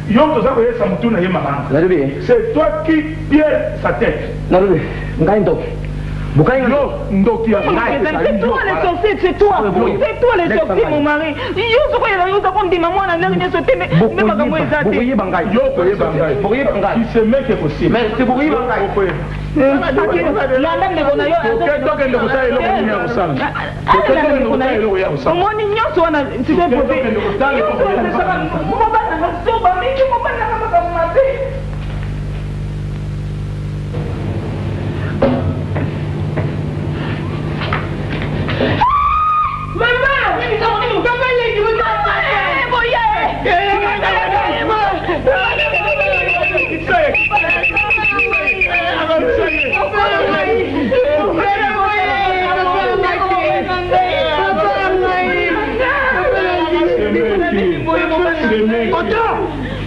yo toza koyesa motu na ye mabanga c'est toi qui pierre sa tête ngai ndoki yo ndoki ya c'est toi le sorcier c'est toi le sorcier mon mari yo soko yela yo tako ndima mwana ndenge nyonso te nde makambo eza te yo koyeba ngai qui se met que possible mais c'est bokoyeba ngai landa ndeko na yo tokende kosala eloko nini ya kosala omoni nyonso wana site pose mobali nanga soba mingi mobali nanga makambo mabe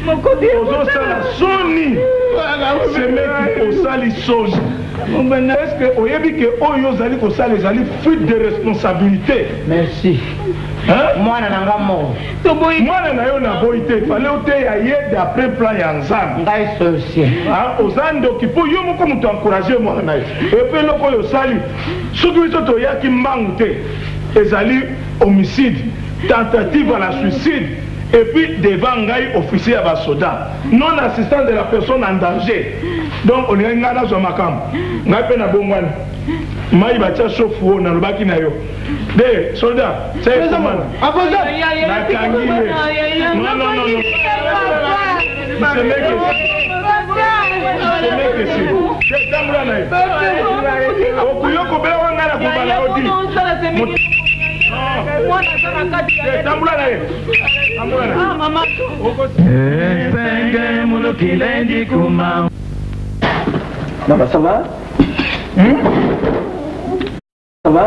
ozosala soni semeki osali soni est-ce que oyebi ke oyo ozali kosala ezali fuite de responsabilité? Merci. Mwana na nga mo. Mwana na yo na boyi te fale oteya ye d'après plan ya nzambe. Ngai sorcier. Oza ndoki mpo yo moko moto encourage mwana na ye epe eloko oyo osali soki biso toyaki mbangu te ezali homicide, tentative à la suicide, et puis devant ngai officier à basoda, non assistant de la personne en danger. Donc on est ngana zo makambo. Ngai pe na bongwana. Mai bacha chofu na lobaki na yo. De soldat, c'est comment? Avocat. Na kangi. Non non non non. C'est mec. C'est mec ici. C'est tambula na yo. Okuyoko bela wangala kubala odi. Ça va? Ça va?